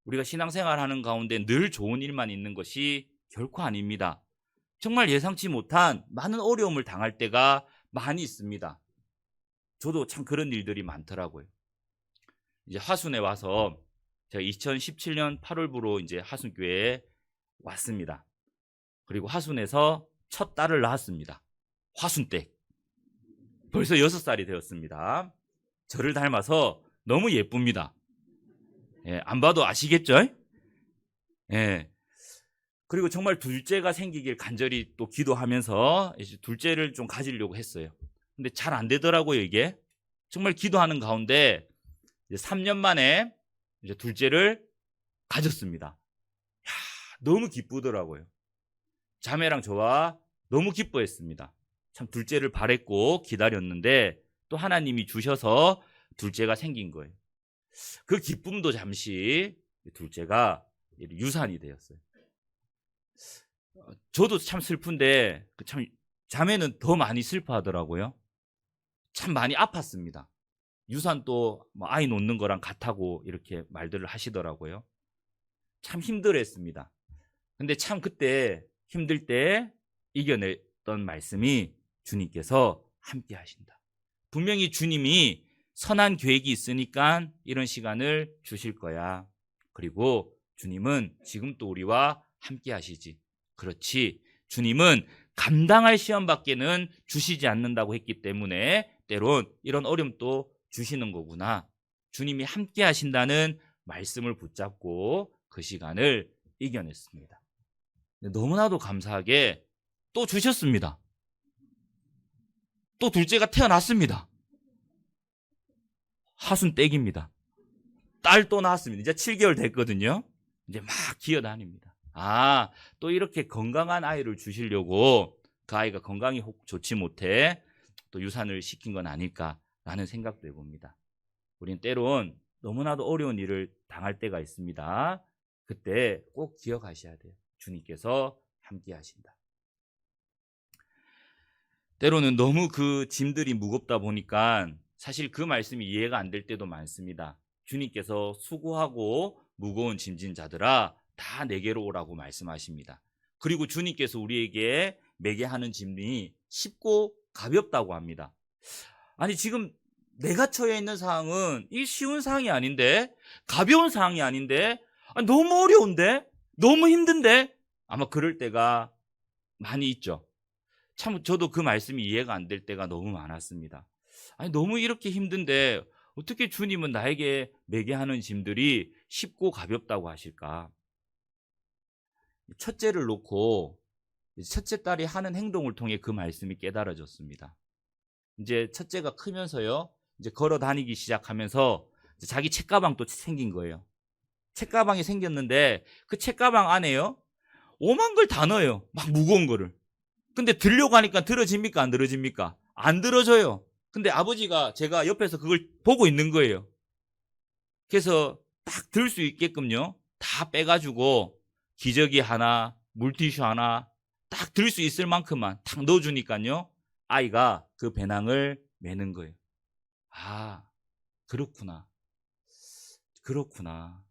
우리가 신앙생활하는 가운데 늘 좋은 일만 있는 것이 결코 아닙니다. 정말 예상치 못한 많은 어려움을 당할 때가 많이 있습니다. 저도 참 그런 일들이 많더라고요. 이제 화순에 와서 제가 2017년 8월부로 이제 화순교회에 왔습니다. 그리고 화순에서 첫 딸을 낳았습니다. 화순 때. 벌써 6살이 되었습니다. 저를 닮아서 너무 예쁩니다. 예, 안 봐도 아시겠죠? 예. 그리고 정말 둘째가 생기길 간절히 또 기도하면서 이제 둘째를 좀 가지려고 했어요. 근데 잘 안 되더라고요, 이게. 정말 기도하는 가운데 이제 3년 만에 이제 둘째를 가졌습니다. 야, 너무 기쁘더라고요. 자매랑 저와 너무 기뻐했습니다. 참 둘째를 바랬고 기다렸는데 또 하나님이 주셔서 둘째가 생긴 거예요. 그 기쁨도 잠시 둘째가 유산이 되었어요. 저도 참 슬픈데 참 자매는 더 많이 슬퍼하더라고요. 참 많이 아팠습니다. 유산도 뭐 아이 놓는 거랑 같다고 이렇게 말들을 하시더라고요. 참 힘들었습니다. 근데 참 그때 힘들 때 이겨냈던 말씀이 주님께서 함께 하신다. 분명히 주님이 선한 계획이 있으니까 이런 시간을 주실 거야. 그리고 주님은 지금 또 우리와 함께 하시지. 그렇지. 주님은 감당할 시험밖에는 주시지 않는다고 했기 때문에 때론 이런 어려움도 주시는 거구나. 주님이 함께 하신다는 말씀을 붙잡고 그 시간을 이겨냈습니다. 너무나도 감사하게 또 주셨습니다. 또 둘째가 태어났습니다. 하순댁입니다. 딸 또 낳았습니다. 이제 7개월 됐거든요. 이제 막 기어다닙니다. 아, 또 이렇게 건강한 아이를 주시려고 그 아이가 건강이 좋지 못해 또 유산을 시킨 건 아닐까라는 생각도 해봅니다. 우리는 때론 너무나도 어려운 일을 당할 때가 있습니다. 그때 꼭 기억하셔야 돼요. 주님께서 함께 하신다. 때로는 너무 그 짐들이 무겁다 보니까 사실 그 말씀이 이해가 안 될 때도 많습니다. 주님께서 수고하고 무거운 짐진 자들아 다 내게로 오라고 말씀하십니다. 그리고 주님께서 우리에게 매게 하는 짐이 쉽고 가볍다고 합니다. 아니 지금 내가 처해 있는 상황은 이 쉬운 상황이 아닌데, 가벼운 상황이 아닌데, 너무 어려운데, 너무 힘든데, 아마 그럴 때가 많이 있죠. 참 저도 그 말씀이 이해가 안 될 때가 너무 많았습니다. 아니 너무 이렇게 힘든데 어떻게 주님은 나에게 매게 하는 짐들이 쉽고 가볍다고 하실까? 첫째를 놓고 첫째 딸이 하는 행동을 통해 그 말씀이 깨달아졌습니다. 이제 첫째가 크면서요, 이제 걸어 다니기 시작하면서 이제 자기 책가방도 생긴 거예요. 책가방이 생겼는데 그 책가방 안에요, 오만 걸 다 넣어요. 막 무거운 거를. 근데 들려고 하니까 들어집니까? 안 들어집니까? 안 들어져요. 근데 아버지가 제가 옆에서 그걸 보고 있는 거예요. 그래서 딱 들 수 있게끔요, 다 빼가지고 기저귀 하나, 물티슈 하나 딱 들 수 있을 만큼만 딱 넣어주니까요, 아이가 그 배낭을 매는 거예요. 아, 그렇구나. 그렇구나.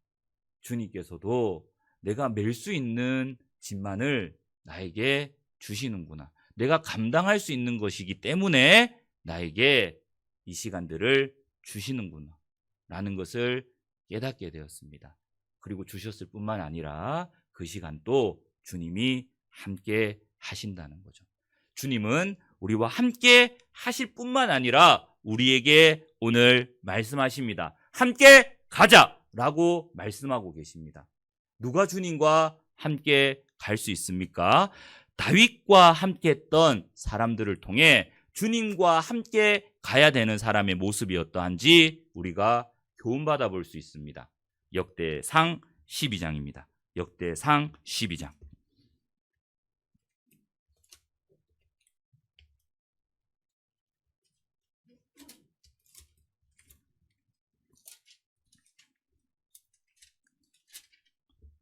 주님께서도 내가 맬 수 있는 짐만을 나에게 주시는구나. 내가 감당할 수 있는 것이기 때문에 나에게 이 시간들을 주시는구나 라는 것을 깨닫게 되었습니다. 그리고 주셨을 뿐만 아니라 그 시간도 주님이 함께 하신다는 거죠. 주님은 우리와 함께 하실 뿐만 아니라 우리에게 오늘 말씀하십니다. 함께 가자라고 말씀하고 계십니다. 누가 주님과 함께 갈 수 있습니까? 다윗과 함께 했던 사람들을 통해 주님과 함께 가야 되는 사람의 모습이 어떠한지 우리가 교훈받아 볼 수 있습니다. 역대상 12장입니다. 역대상 12장.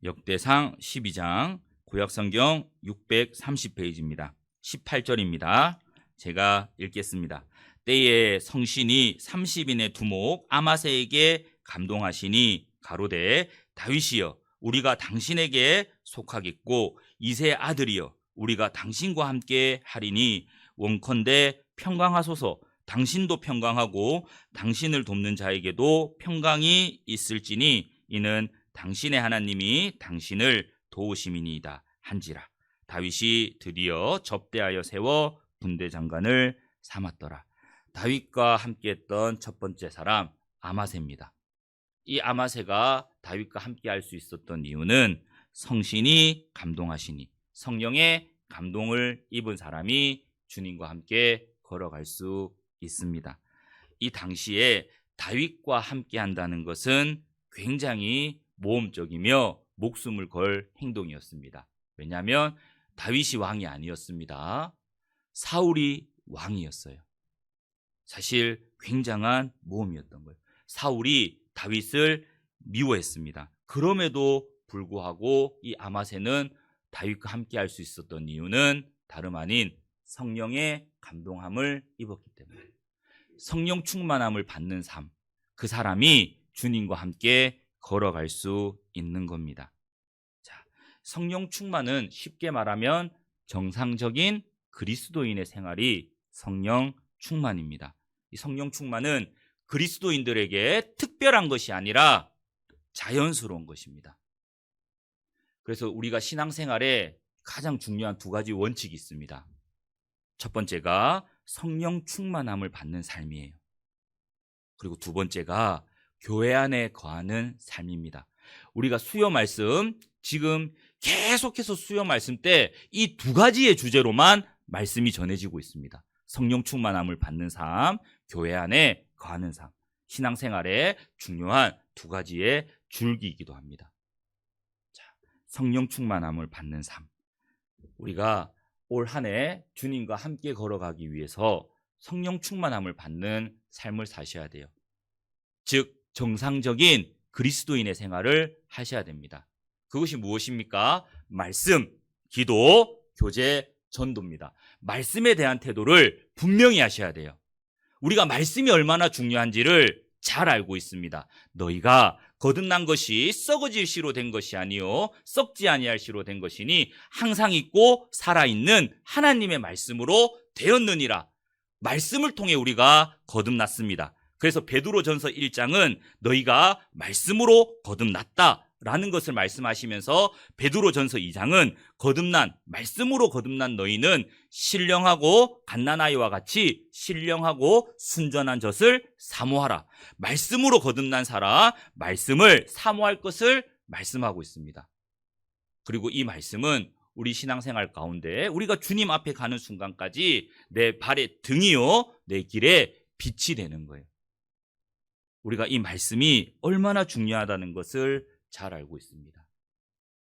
역대상 12장 구약성경 630페이지입니다. 18절입니다. 제가 읽겠습니다. 때에 성신이 30인의 두목 아마세에게 감동하시니 가로되 다윗이여 우리가 당신에게 속하겠고 이세 아들이여 우리가 당신과 함께 하리니 원컨대 평강하소서. 당신도 평강하고 당신을 돕는 자에게도 평강이 있을지니 이는 당신의 하나님이 당신을 도우심이니이다 한지라. 다윗이 드디어 접대하여 세워 군대 장관을 삼았더라. 다윗과 함께했던 첫 번째 사람 아마세입니다. 이 아마세가 다윗과 함께할 수 있었던 이유는 성신이 감동하시니, 성령의 감동을 입은 사람이 주님과 함께 걸어갈 수 있습니다. 이 당시에 다윗과 함께한다는 것은 굉장히 모험적이며 목숨을 걸 행동이었습니다. 왜냐하면 다윗이 왕이 아니었습니다. 사울이 왕이었어요. 사실 굉장한 모험이었던 거예요. 사울이 다윗을 미워했습니다. 그럼에도 불구하고 이 아마세는 다윗과 함께 할 수 있었던 이유는 다름 아닌 성령의 감동함을 입었기 때문에, 성령 충만함을 받는 삶, 그 사람이 주님과 함께 걸어갈 수 있는 겁니다. 자, 성령 충만은 쉽게 말하면 정상적인 그리스도인의 생활이 성령 충만입니다. 이 성령 충만은 그리스도인들에게 특별한 것이 아니라 자연스러운 것입니다. 그래서 우리가 신앙생활에 가장 중요한 두 가지 원칙이 있습니다. 첫 번째가 성령 충만함을 받는 삶이에요. 그리고 두 번째가 교회 안에 거하는 삶입니다. 우리가 수요 말씀, 지금 계속해서 수요 말씀 때 이 두 가지의 주제로만 말씀이 전해지고 있습니다. 성령 충만함을 받는 삶, 교회 안에 거하는 삶, 신앙생활의 중요한 두 가지의 줄기이기도 합니다. 자, 성령 충만함을 받는 삶. 우리가 올 한 해 주님과 함께 걸어가기 위해서 성령 충만함을 받는 삶을 사셔야 돼요. 즉 정상적인 그리스도인의 생활을 하셔야 됩니다. 그것이 무엇입니까? 말씀, 기도, 교제, 전도입니다. 말씀에 대한 태도를 분명히 하셔야 돼요. 우리가 말씀이 얼마나 중요한지를 잘 알고 있습니다. 너희가 거듭난 것이 썩어질 씨로 된 것이 아니요 썩지 아니할 씨로 된 것이니 항상 있고 살아있는 하나님의 말씀으로 되었느니라. 말씀을 통해 우리가 거듭났습니다. 그래서 베드로전서 1장은 너희가 말씀으로 거듭났다라는 것을 말씀하시면서 베드로전서 2장은 말씀으로 거듭난 너희는 신령하고 갓난아이와 같이 신령하고 순전한 젖을 사모하라. 말씀으로 거듭난 사람, 말씀을 사모할 것을 말씀하고 있습니다. 그리고 이 말씀은 우리 신앙생활 가운데 우리가 주님 앞에 가는 순간까지 내 발의 등이요 내 길에 빛이 되는 거예요. 우리가 이 말씀이 얼마나 중요하다는 것을 잘 알고 있습니다.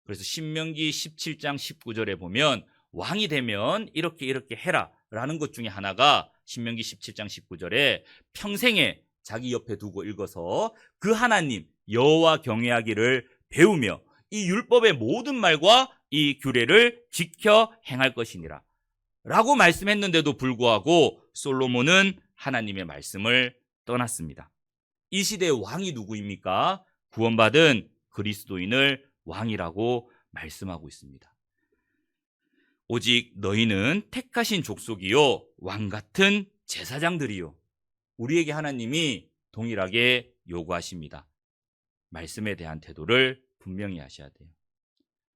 그래서 신명기 17장 19절에 보면 왕이 되면 이렇게 해라 라는 것 중에 하나가 신명기 17장 19절에 평생에 자기 옆에 두고 읽어서 그 하나님 여호와 경외하기를 배우며 이 율법의 모든 말과 이 규례를 지켜 행할 것이니라 라고 말씀했는데도 불구하고 솔로몬은 하나님의 말씀을 떠났습니다. 이 시대의 왕이 누구입니까? 구원받은 그리스도인을 왕이라고 말씀하고 있습니다. 오직 너희는 택하신 족속이요 왕같은 제사장들이요. 우리에게 하나님이 동일하게 요구하십니다. 말씀에 대한 태도를 분명히 하셔야 돼요.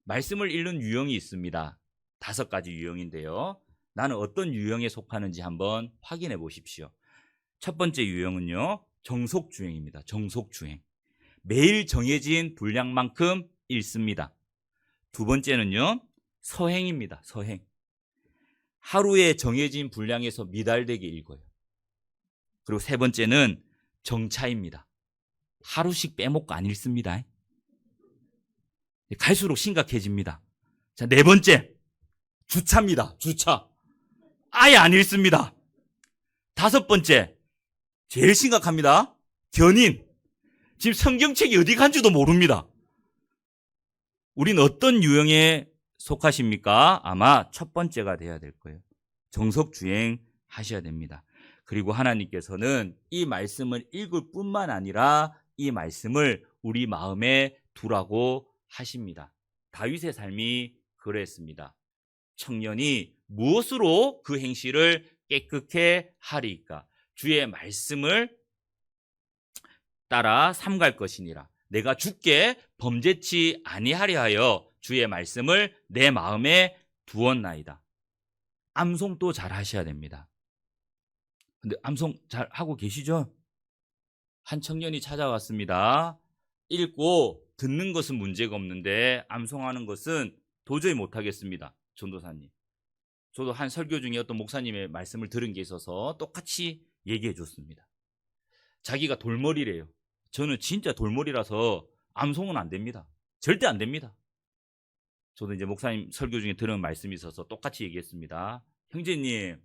말씀을 읽는 유형이 있습니다. 5가지 유형인데요. 나는 어떤 유형에 속하는지 한번 확인해 보십시오. 첫 번째 유형은요. 정속주행입니다. 정속주행. 매일 정해진 분량만큼 읽습니다. 두 번째는요. 서행입니다. 서행. 하루에 정해진 분량에서 미달되게 읽어요. 그리고 세 번째는 정차입니다. 하루씩 빼먹고 안 읽습니다. 갈수록 심각해집니다. 자, 네 번째, 주차입니다. 주차. 아예 안 읽습니다. 5번째, 제일 심각합니다. 견인. 지금 성경책이 어디 간지도 모릅니다. 우린 어떤 유형에 속하십니까? 아마 첫 번째가 돼야 될 거예요. 정석주행 하셔야 됩니다. 그리고 하나님께서는 이 말씀을 읽을 뿐만 아니라 이 말씀을 우리 마음에 두라고 하십니다. 다윗의 삶이 그랬습니다. 청년이 무엇으로 그 행실을 깨끗해 하리이까? 주의 말씀을 따라 삼갈 것이니라. 내가 주께 범죄치 아니하려 하여 주의 말씀을 내 마음에 두었나이다. 암송도 잘 하셔야 됩니다. 근데 암송 잘 하고 계시죠? 한 청년이 찾아왔습니다. 읽고 듣는 것은 문제가 없는데 암송하는 것은 도저히 못하겠습니다. 전도사님. 저도 한 설교 중에 어떤 목사님의 말씀을 들은 게 있어서 똑같이 얘기해 줬습니다. 자기가 돌머리래요. 저는 진짜 돌머리라서 암송은 안 됩니다. 절대 안 됩니다. 저도 이제 목사님 설교 중에 들은 말씀이 있어서 똑같이 얘기했습니다. 형제님,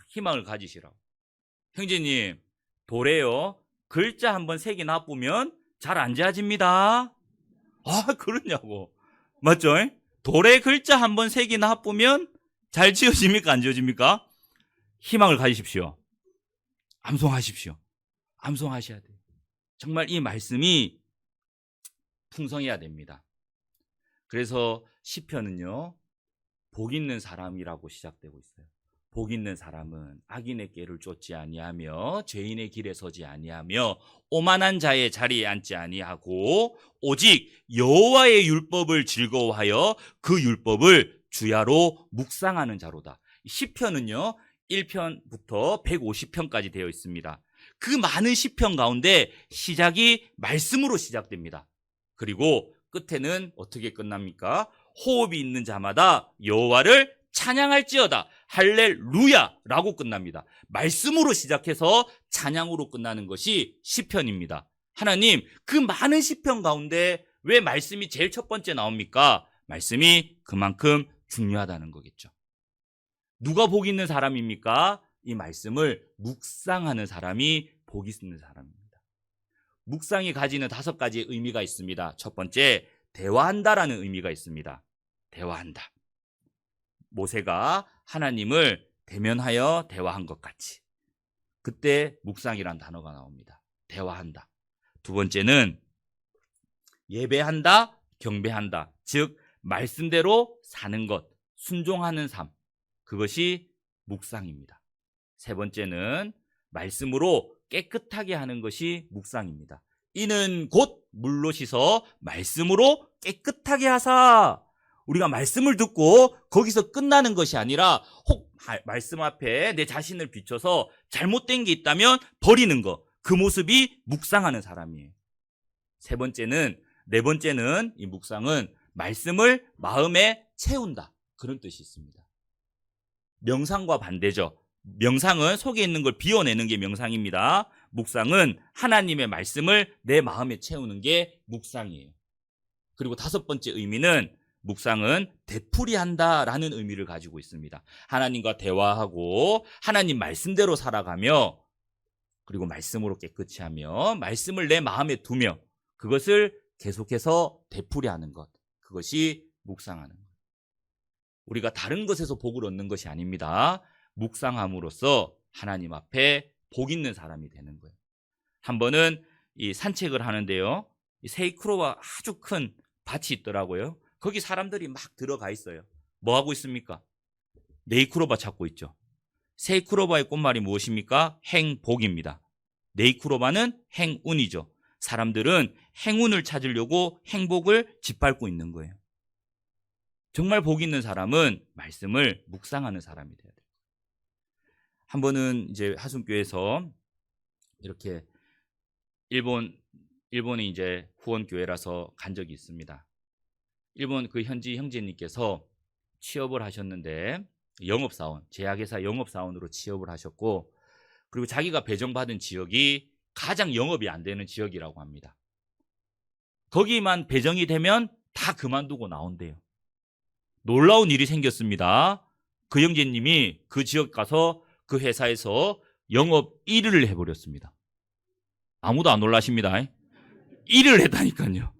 희망을 가지시라고. 형제님, 돌에요. 글자 한번 색이 나쁘면 잘 안 지어집니다. 아, 그러냐고. 맞죠? 돌에 글자 한번 색이 나쁘면 잘 지어집니까? 안 지어집니까? 희망을 가지십시오. 암송하십시오. 암송하셔야 돼요. 정말 이 말씀이 풍성해야 됩니다. 그래서 시편은요, 복 있는 사람이라고 시작되고 있어요. 복 있는 사람은 악인의 꾀를 쫓지 아니하며 죄인의 길에 서지 아니하며 오만한 자의 자리에 앉지 아니하고 오직 여호와의 율법을 즐거워하여 그 율법을 주야로 묵상하는 자로다. 시편은요 1편부터 150편까지 되어 있습니다. 그 많은 시편 가운데 시작이 말씀으로 시작됩니다. 그리고 끝에는 어떻게 끝납니까? 호흡이 있는 자마다 여호와를 찬양할지어다 할렐루야라고 끝납니다. 말씀으로 시작해서 찬양으로 끝나는 것이 시편입니다. 하나님, 그 많은 시편 가운데 왜 말씀이 제일 첫 번째 나옵니까? 말씀이 그만큼 중요하다는 거겠죠. 누가 복 있는 사람입니까? 이 말씀을 묵상하는 사람이 복 있는 사람입니다. 묵상이 가지는 5가지의 의미가 있습니다. 첫 번째, 대화한다라는 의미가 있습니다. 대화한다. 모세가 하나님을 대면하여 대화한 것 같이. 그때 묵상이란 단어가 나옵니다. 대화한다. 두 번째는 예배한다, 경배한다. 즉 말씀대로 사는 것, 순종하는 삶. 그것이 묵상입니다. 세 번째는 말씀으로 깨끗하게 하는 것이 묵상입니다. 이는 곧 물로 씻어 말씀으로 깨끗하게 하사. 우리가 말씀을 듣고 거기서 끝나는 것이 아니라 혹 말씀 앞에 내 자신을 비춰서 잘못된 게 있다면 버리는 것. 그 모습이 묵상하는 사람이에요. 네 번째는 이 묵상은 말씀을 마음에 채운다. 그런 뜻이 있습니다. 명상과 반대죠. 명상은 속에 있는 걸 비워내는 게 명상입니다. 묵상은 하나님의 말씀을 내 마음에 채우는 게 묵상이에요. 그리고 다섯 번째 의미는 묵상은 되풀이한다라는 의미를 가지고 있습니다. 하나님과 대화하고 하나님 말씀대로 살아가며 그리고 말씀으로 깨끗이 하며 말씀을 내 마음에 두며 그것을 계속해서 되풀이하는 것. 그것이 묵상하는 것. 우리가 다른 것에서 복을 얻는 것이 아닙니다. 묵상함으로써 하나님 앞에 복 있는 사람이 되는 거예요. 한 번은 이 산책을 하는데요. 이 세이크로바 아주 큰 밭이 있더라고요. 거기 사람들이 막 들어가 있어요. 뭐 하고 있습니까? 네이크로바 찾고 있죠. 세이크로바의 꽃말이 무엇입니까? 행복입니다. 네이크로바는 행운이죠. 사람들은 행운을 찾으려고 행복을 짓밟고 있는 거예요. 정말 복 있는 사람은 말씀을 묵상하는 사람이 돼야 돼요. 한 번은 이제 하순교에서 이렇게 일본이 이제 후원교회라서 간 적이 있습니다. 일본 그 현지 형제님께서 취업을 하셨는데 영업사원, 제약회사 영업사원으로 취업을 하셨고 그리고 자기가 배정받은 지역이 가장 영업이 안 되는 지역이라고 합니다. 거기만 배정이 되면 다 그만두고 나온대요. 놀라운 일이 생겼습니다. 그 형제님이 그 지역 가서 그 회사에서 영업 1위를 해버렸습니다. 아무도 안 놀라십니다. 1위를 했다니까요.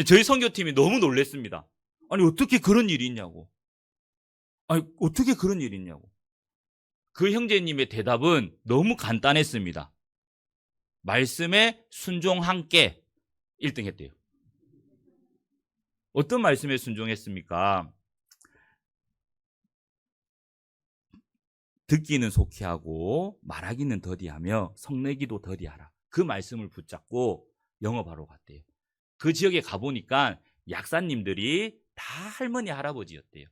저희 선교팀이 너무 놀랐습니다. 아니 어떻게 그런 일이 있냐고. 아니 어떻게 그런 일이 있냐고. 그 형제님의 대답은 너무 간단했습니다. 말씀에 순종한 게 1등 했대요. 어떤 말씀에 순종했습니까? 듣기는 속히 하고 말하기는 더디하며 성내기도 더디하라. 그 말씀을 붙잡고 영업하러 갔대요. 그 지역에 가보니까 약사님들이 다 할머니 할아버지였대요.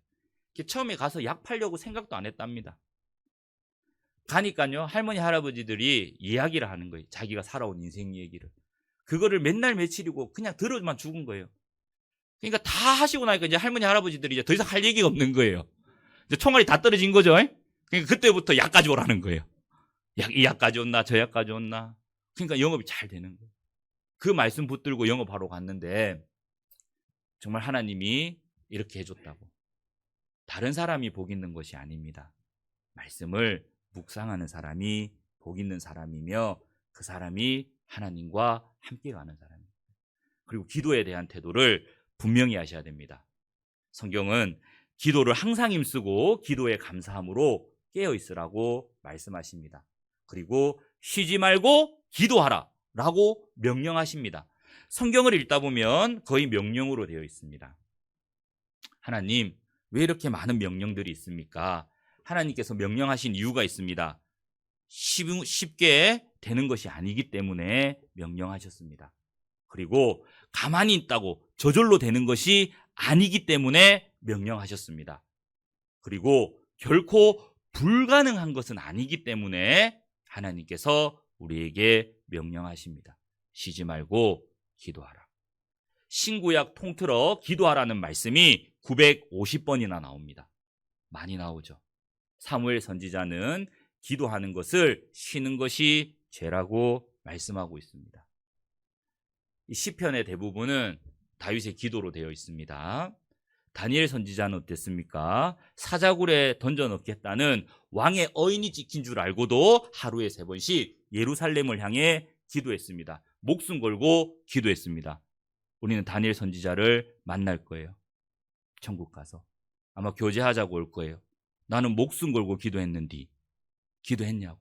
처음에 가서 약 팔려고 생각도 안 했답니다. 가니까요 할머니 할아버지들이 이야기를 하는 거예요. 자기가 살아온 인생 얘기를. 그거를 맨날 며칠이고 그냥 들어만 죽은 거예요. 그러니까 다 하시고 나니까 이제 할머니 할아버지들이 이제 더 이상 할 얘기가 없는 거예요. 이제 총알이 다 떨어진 거죠. 그러니까 그때부터 약 가져오라는 거예요. 이 약 가져온나 저 약 가져온나. 그러니까 영업이 잘 되는 거예요. 그 말씀 붙들고 영업하러 갔는데 정말 하나님이 이렇게 해줬다고. 다른 사람이 복 있는 것이 아닙니다. 말씀을 묵상하는 사람이 복 있는 사람이며 그 사람이 하나님과 함께 가는 사람입니다. 그리고 기도에 대한 태도를 분명히 하셔야 됩니다. 성경은 기도를 항상 힘쓰고 기도에 감사함으로 깨어 있으라고 말씀하십니다. 그리고 쉬지 말고 기도하라 라고 명령하십니다. 성경을 읽다 보면 거의 명령으로 되어 있습니다. 하나님, 왜 이렇게 많은 명령들이 있습니까? 하나님께서 명령하신 이유가 있습니다. 쉽게 되는 것이 아니기 때문에 명령하셨습니다. 그리고 가만히 있다고 저절로 되는 것이 아니기 때문에 명령하셨습니다. 그리고 결코 불가능한 것은 아니기 때문에 하나님께서 우리에게 명령하십니다. 쉬지 말고 기도하라. 신구약 통틀어 기도하라는 말씀이 950번이나 나옵니다. 많이 나오죠. 사무엘 선지자는 기도하는 것을 쉬는 것이 죄라고 말씀하고 있습니다. 이 시편의 대부분은 다윗의 기도로 되어 있습니다. 다니엘 선지자는 어땠습니까? 사자굴에 던져넣겠다는 왕의 어인이 찍힌 줄 알고도 하루에 3번씩 예루살렘을 향해 기도했습니다. 목숨 걸고 기도했습니다. 우리는 다니엘 선지자를 만날 거예요. 천국 가서. 아마 교제하자고 올 거예요. 나는 목숨 걸고 기도했는데 기도했냐고.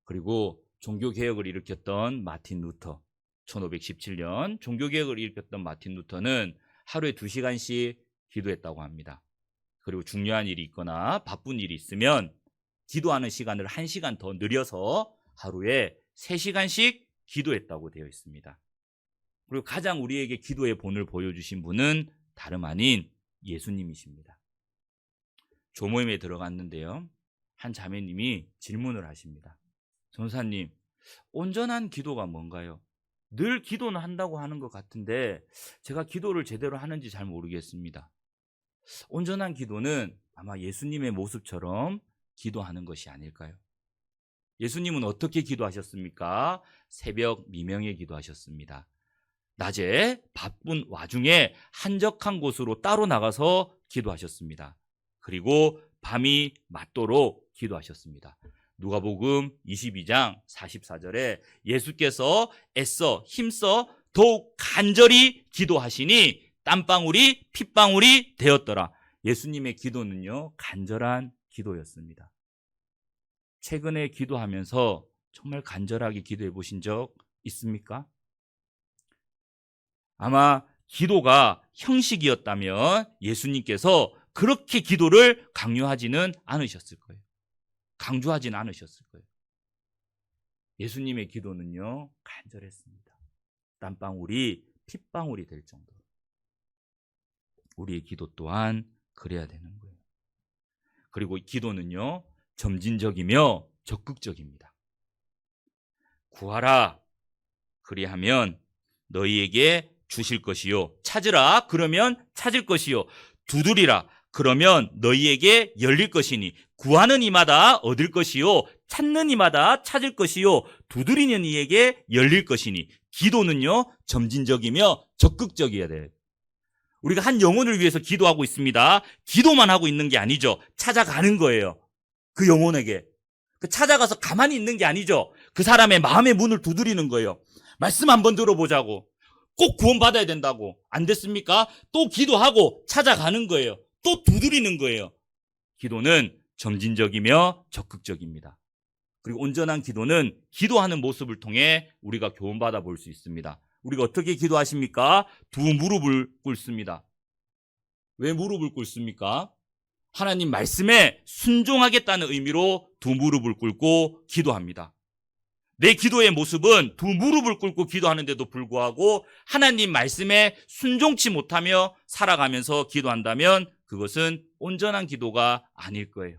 그리고 종교개혁을 일으켰던 마틴 루터, 1517년 종교개혁을 일으켰던 마틴 루터는 하루에 2시간씩 기도했다고 합니다. 그리고 중요한 일이 있거나 바쁜 일이 있으면 기도하는 시간을 1시간 더 늘려서 하루에 3시간씩 기도했다고 되어 있습니다. 그리고 가장 우리에게 기도의 본을 보여주신 분은 다름 아닌 예수님이십니다. 조모임에 들어갔는데요, 한 자매님이 질문을 하십니다. 전사님, 온전한 기도가 뭔가요? 늘 기도는 한다고 하는 것 같은데 제가 기도를 제대로 하는지 잘 모르겠습니다. 온전한 기도는 아마 예수님의 모습처럼 기도하는 것이 아닐까요? 예수님은 어떻게 기도하셨습니까? 새벽 미명에 기도하셨습니다. 낮에 바쁜 와중에 한적한 곳으로 따로 나가서 기도하셨습니다. 그리고 밤이 맞도록 기도하셨습니다. 누가복음 22장 44절에 예수께서 애써 힘써 더욱 간절히 기도하시니 땀방울이 핏방울이 되었더라. 예수님의 기도는요, 간절한 기도였습니다. 최근에 기도하면서 정말 간절하게 기도해 보신 적 있습니까? 아마 기도가 형식이었다면 예수님께서 그렇게 기도를 강요하지는 않으셨을 거예요. 강조하지는 않으셨을 거예요. 예수님의 기도는요, 간절했습니다. 땀방울이 핏방울이 될 정도로. 우리의 기도 또한 그래야 되는 거예요. 그리고 기도는요, 점진적이며 적극적입니다. 구하라, 그리하면 너희에게 주실 것이요. 찾으라, 그러면 찾을 것이요. 두드리라, 그러면 너희에게 열릴 것이니. 구하는 이마다 얻을 것이요. 찾는 이마다 찾을 것이요. 두드리는 이에게 열릴 것이니. 기도는요, 점진적이며 적극적이어야 돼요. 우리가 한 영혼을 위해서 기도하고 있습니다. 기도만 하고 있는 게 아니죠. 찾아가는 거예요. 그 영혼에게. 찾아가서 가만히 있는 게 아니죠. 그 사람의 마음의 문을 두드리는 거예요. 말씀 한번 들어보자고. 꼭 구원받아야 된다고. 안 됐습니까? 또 기도하고 찾아가는 거예요. 또 두드리는 거예요. 기도는 점진적이며 적극적입니다. 그리고 온전한 기도는 기도하는 모습을 통해 우리가 교훈받아 볼 수 있습니다. 우리가 어떻게 기도하십니까? 두 무릎을 꿇습니다. 왜 무릎을 꿇습니까? 하나님 말씀에 순종하겠다는 의미로 두 무릎을 꿇고 기도합니다. 내 기도의 모습은 두 무릎을 꿇고 기도하는데도 불구하고 하나님 말씀에 순종치 못하며 살아가면서 기도한다면 그것은 온전한 기도가 아닐 거예요.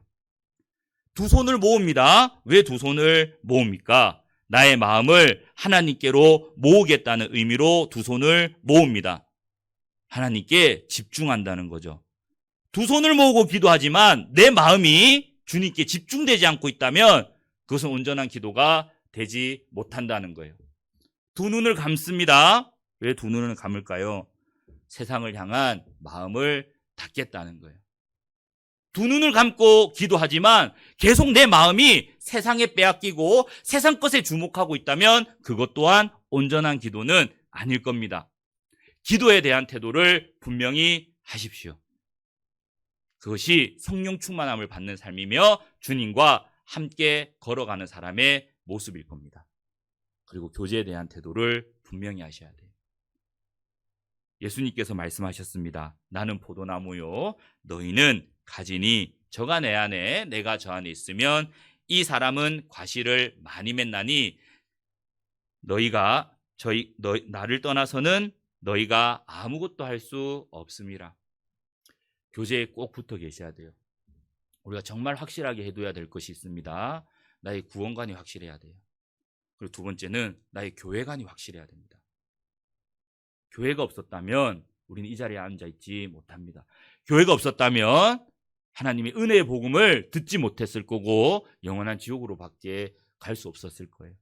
두 손을 모읍니다. 왜 두 손을 모읍니까? 나의 마음을 하나님께로 모으겠다는 의미로 두 손을 모읍니다. 하나님께 집중한다는 거죠. 두 손을 모으고 기도하지만 내 마음이 주님께 집중되지 않고 있다면 그것은 온전한 기도가 되지 못한다는 거예요. 두 눈을 감습니다. 왜 두 눈을 감을까요? 세상을 향한 마음을 닫겠다는 거예요. 두 눈을 감고 기도하지만 계속 내 마음이 세상에 빼앗기고 세상 것에 주목하고 있다면 그것 또한 온전한 기도는 아닐 겁니다. 기도에 대한 태도를 분명히 하십시오. 그것이 성령 충만함을 받는 삶이며 주님과 함께 걸어가는 사람의 모습일 겁니다. 그리고 교제에 대한 태도를 분명히 하셔야 돼요. 예수님께서 말씀하셨습니다. 나는 포도나무요, 너희는 가지니 저가 내 안에 내가 저 안에 있으면 이 사람은 과실을 많이 맺나니 나를 떠나서는 너희가 아무것도 할 수 없음이라. 교제에 꼭 붙어 계셔야 돼요. 우리가 정말 확실하게 해둬야 될 것이 있습니다. 나의 구원관이 확실해야 돼요. 그리고 두 번째는 나의 교회관이 확실해야 됩니다. 교회가 없었다면 우리는 이 자리에 앉아있지 못합니다. 교회가 없었다면 하나님의 은혜의 복음을 듣지 못했을 거고 영원한 지옥으로 밖에 갈 수 없었을 거예요.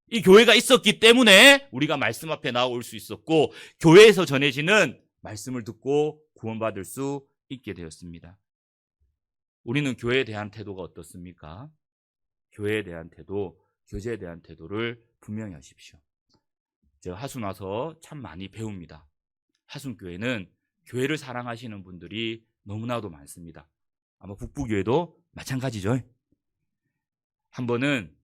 이 교회가 있었기 때문에 우리가 말씀 앞에 나올 수 있었고 교회에서 전해지는 말씀을 듣고 구원받을 수 있게 되었습니다. 우리는 교회에 대한 태도가 어떻습니까? 교회에 대한 태도, 교제에 대한 태도를 분명히 하십시오. 제가 하순 와서 참 많이 배웁니다. 하순교회는 교회를 사랑하시는 분들이 너무나도 많습니다. 아마 북부교회도 마찬가지죠. 한 번은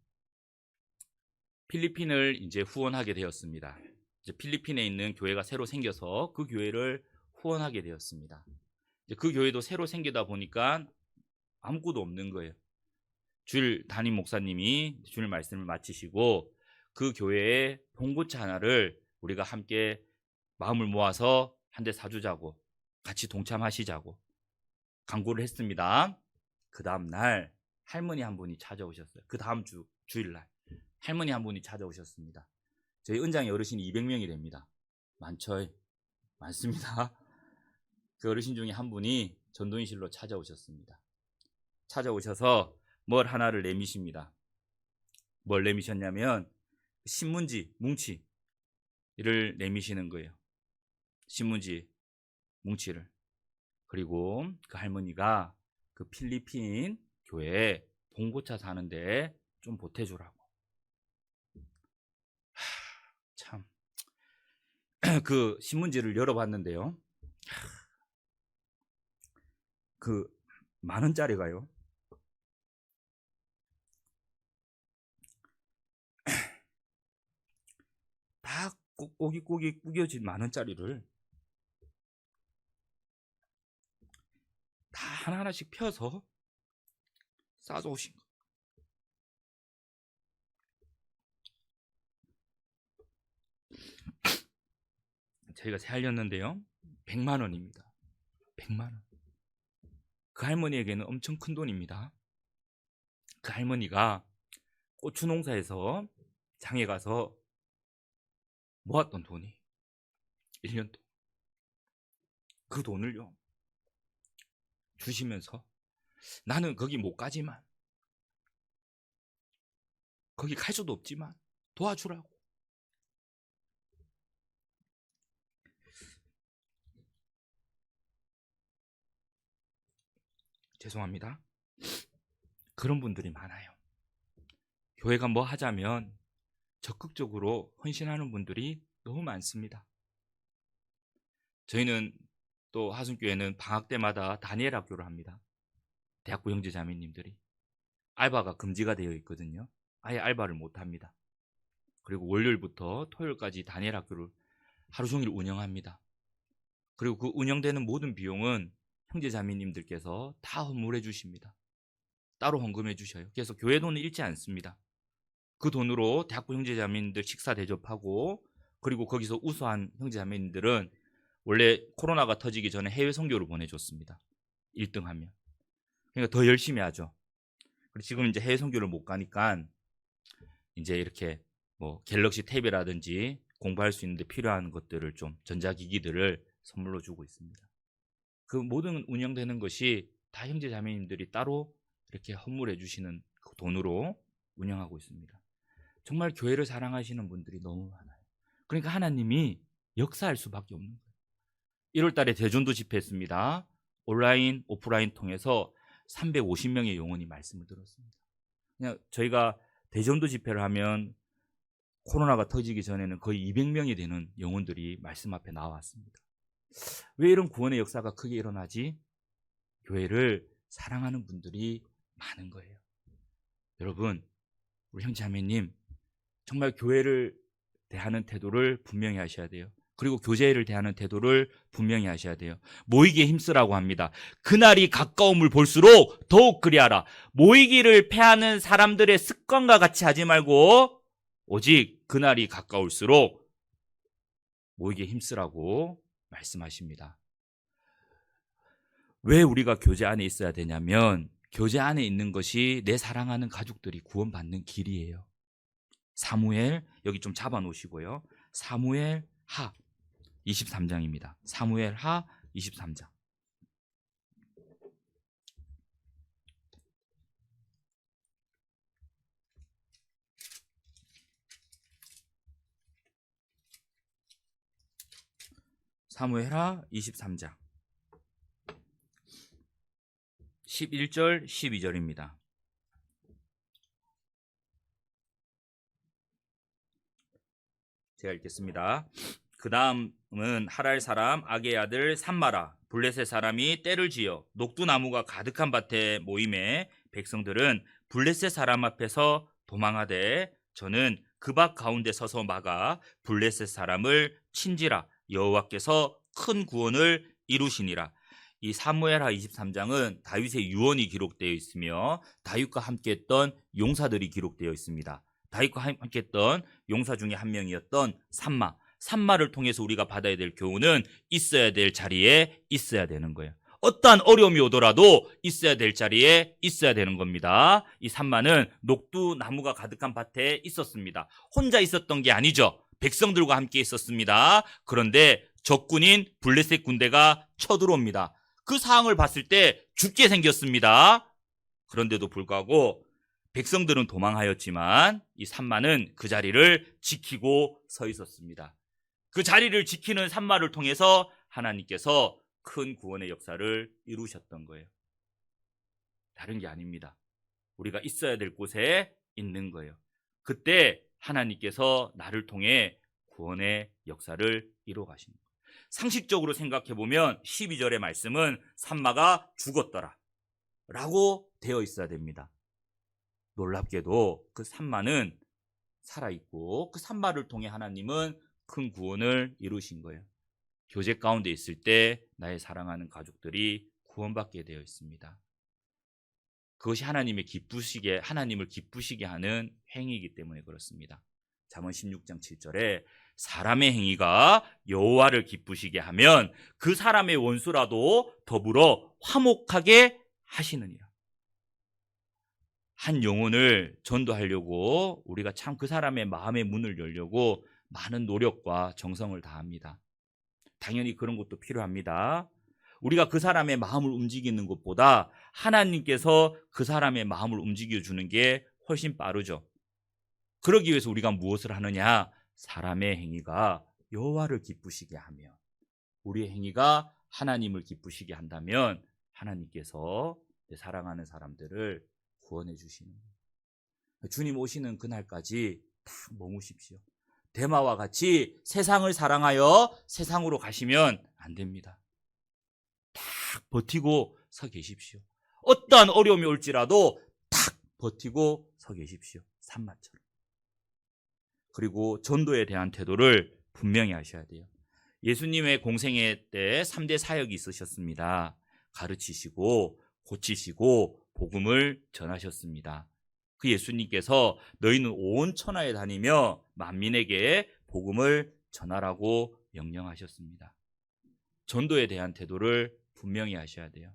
필리핀을 이제 후원하게 되었습니다. 이제 필리핀에 있는 교회가 새로 생겨서 그 교회를 후원하게 되었습니다. 이제 그 교회도 새로 생기다 보니까 아무것도 없는 거예요. 주일 담임 목사님이 주일 말씀을 마치시고 그 교회에 봉고차 하나를 우리가 함께 마음을 모아서 한 대 사주자고 같이 동참하시자고 강구를 했습니다. 그 다음 날 할머니 한 분이 찾아오셨어요. 그 다음 주일날 할머니 한 분이 찾아오셨습니다. 저희 은장의 어르신이 200명이 됩니다. 많죠? 많습니다. 그 어르신 중에 한 분이 전도인실로 찾아오셨습니다. 찾아오셔서 뭘 하나를 내미십니다. 뭘 내미셨냐면 신문지, 뭉치를 내미시는 거예요. 신문지, 뭉치를. 그리고 그 할머니가 그 필리핀 교회에 봉고차 사는데 좀 보태주라고. 참. 그 신문지를 열어봤는데요. 그 10,000원짜리가요. 다 꼬깃꼬깃 구겨진 10,000원짜리를 다 하나하나씩 펴서 싸서 오신 거. 저희가 세알렸는데요. 100만 원입니다. 100만 원. 그 할머니에게는 엄청 큰 돈입니다. 그 할머니가 고추 농사에서 장에 가서 모았던 돈이 1년 동안 그 돈을요 주시면서 나는 거기 못 가지만 거기 갈 수도 없지만 도와주라고. 죄송합니다. 그런 분들이 많아요. 교회가 뭐 하자면 적극적으로 헌신하는 분들이 너무 많습니다. 저희는 또 하순교회는 방학 때마다 다니엘 학교를 합니다. 대학부 형제자매님들이 알바가 금지가 되어 있거든요. 아예 알바를 못 합니다. 그리고 월요일부터 토요일까지 다니엘 학교를 하루 종일 운영합니다. 그리고 그 운영되는 모든 비용은 형제자매님들께서 다 헌물해 주십니다. 따로 헌금해 주셔요. 그래서 교회 돈은 잃지 않습니다. 그 돈으로 대학부 형제자매님들 식사 대접하고, 그리고 거기서 우수한 형제자매님들은 원래 코로나가 터지기 전에 해외 선교를 보내줬습니다. 1등하면. 그러니까 더 열심히 하죠. 그리고 지금 이제 해외 선교를 못 가니까 이제 이렇게 뭐 갤럭시 탭이라든지 공부할 수 있는데 필요한 것들을 좀 전자기기들을 선물로 주고 있습니다. 그 모든 운영되는 것이 다 형제자매님들이 따로 이렇게 헌물해 주시는 그 돈으로 운영하고 있습니다. 정말 교회를 사랑하시는 분들이 너무 많아요. 그러니까 하나님이 역사할 수밖에 없는 거예요. 1월 달에 대전도 집회했습니다. 온라인, 오프라인 통해서 350명의 영혼이 말씀을 들었습니다. 그냥 저희가 대전도 집회를 하면 코로나가 터지기 전에는 거의 200명이 되는 영혼들이 말씀 앞에 나왔습니다. 왜 이런 구원의 역사가 크게 일어나지? 교회를 사랑하는 분들이 많은 거예요. 여러분, 우리 형제자매님, 정말 교회를 대하는 태도를 분명히 하셔야 돼요. 그리고 교제를 대하는 태도를 분명히 하셔야 돼요. 모이기에 힘쓰라고 합니다. 그날이 가까움을 볼수록 더욱 그리하라. 모이기를 패하는 사람들의 습관과 같이 하지 말고 오직 그날이 가까울수록 모이기에 힘쓰라고 말씀하십니다. 왜 우리가 교제 안에 있어야 되냐면 교제 안에 있는 것이 내 사랑하는 가족들이 구원받는 길이에요. 사무엘, 여기 좀 잡아 놓으시고요. 사무엘 하 23장입니다. 사무엘 하 23장. 사무엘 하 23장 11절 12절입니다. 제가 읽겠습니다. 그 다음은 하랄 사람 아게의 아들 산마라 블레셋 사람이 떼를 지어 녹두나무가 가득한 밭에 모임에 백성들은 블레셋 사람 앞에서 도망하되 저는 그 밭 가운데 서서 막아 블레셋 사람을 친지라 여호와께서 큰 구원을 이루시니라. 이 사무엘하 23장은 다윗의 유언이 기록되어 있으며 다윗과 함께했던 용사들이 기록되어 있습니다. 다윗과 함께했던 용사 중에 한 명이었던 산마를 통해서 우리가 받아야 될 교훈은 있어야 될 자리에 있어야 되는 거예요. 어떠한 어려움이 오더라도 있어야 될 자리에 있어야 되는 겁니다. 이 산마는 녹두나무가 가득한 밭에 있었습니다. 혼자 있었던 게 아니죠. 백성들과 함께 있었습니다. 그런데 적군인 블레셋 군대가 쳐들어옵니다. 그 상황을 봤을 때 죽게 생겼습니다. 그런데도 불구하고 백성들은 도망하였지만 이 산마는 그 자리를 지키고 서 있었습니다. 그 자리를 지키는 산마를 통해서 하나님께서 큰 구원의 역사를 이루셨던 거예요. 다른 게 아닙니다. 우리가 있어야 될 곳에 있는 거예요. 그때 하나님께서 나를 통해 구원의 역사를 이루어 가신 거예요. 상식적으로 생각해 보면 12절의 말씀은 산마가 죽었더라 라고 되어 있어야 됩니다. 놀랍게도 그 산마는 살아있고 그 산마를 통해 하나님은 큰 구원을 이루신 거예요. 교제 가운데 있을 때 나의 사랑하는 가족들이 구원받게 되어 있습니다. 그것이 하나님을 기쁘시게 하는 행위이기 때문에 그렇습니다. 잠언 16장 7절에 사람의 행위가 여호와를 기쁘시게 하면 그 사람의 원수라도 더불어 화목하게 하시느니라. 한 영혼을 전도하려고 우리가 참 그 사람의 마음의 문을 열려고 많은 노력과 정성을 다합니다. 당연히 그런 것도 필요합니다. 우리가 그 사람의 마음을 움직이는 것보다 하나님께서 그 사람의 마음을 움직여주는 게 훨씬 빠르죠. 그러기 위해서 우리가 무엇을 하느냐? 사람의 행위가 여호와를 기쁘시게 하며 우리의 행위가 하나님을 기쁘시게 한다면 하나님께서 내 사랑하는 사람들을 구원해 주시는 거예요. 주님 오시는 그날까지 딱 머무십시오. 데마와 같이 세상을 사랑하여 세상으로 가시면 안 됩니다. 딱 버티고 서 계십시오. 어떠한 어려움이 올지라도 딱 버티고 서 계십시오. 산마처럼. 그리고 전도에 대한 태도를 분명히 하셔야 돼요. 예수님의 공생애 때 3대 사역이 있으셨습니다. 가르치시고 고치시고 복음을 전하셨습니다. 그 예수님께서 너희는 온 천하에 다니며 만민에게 복음을 전하라고 명령하셨습니다. 전도에 대한 태도를 분명히 하셔야 돼요.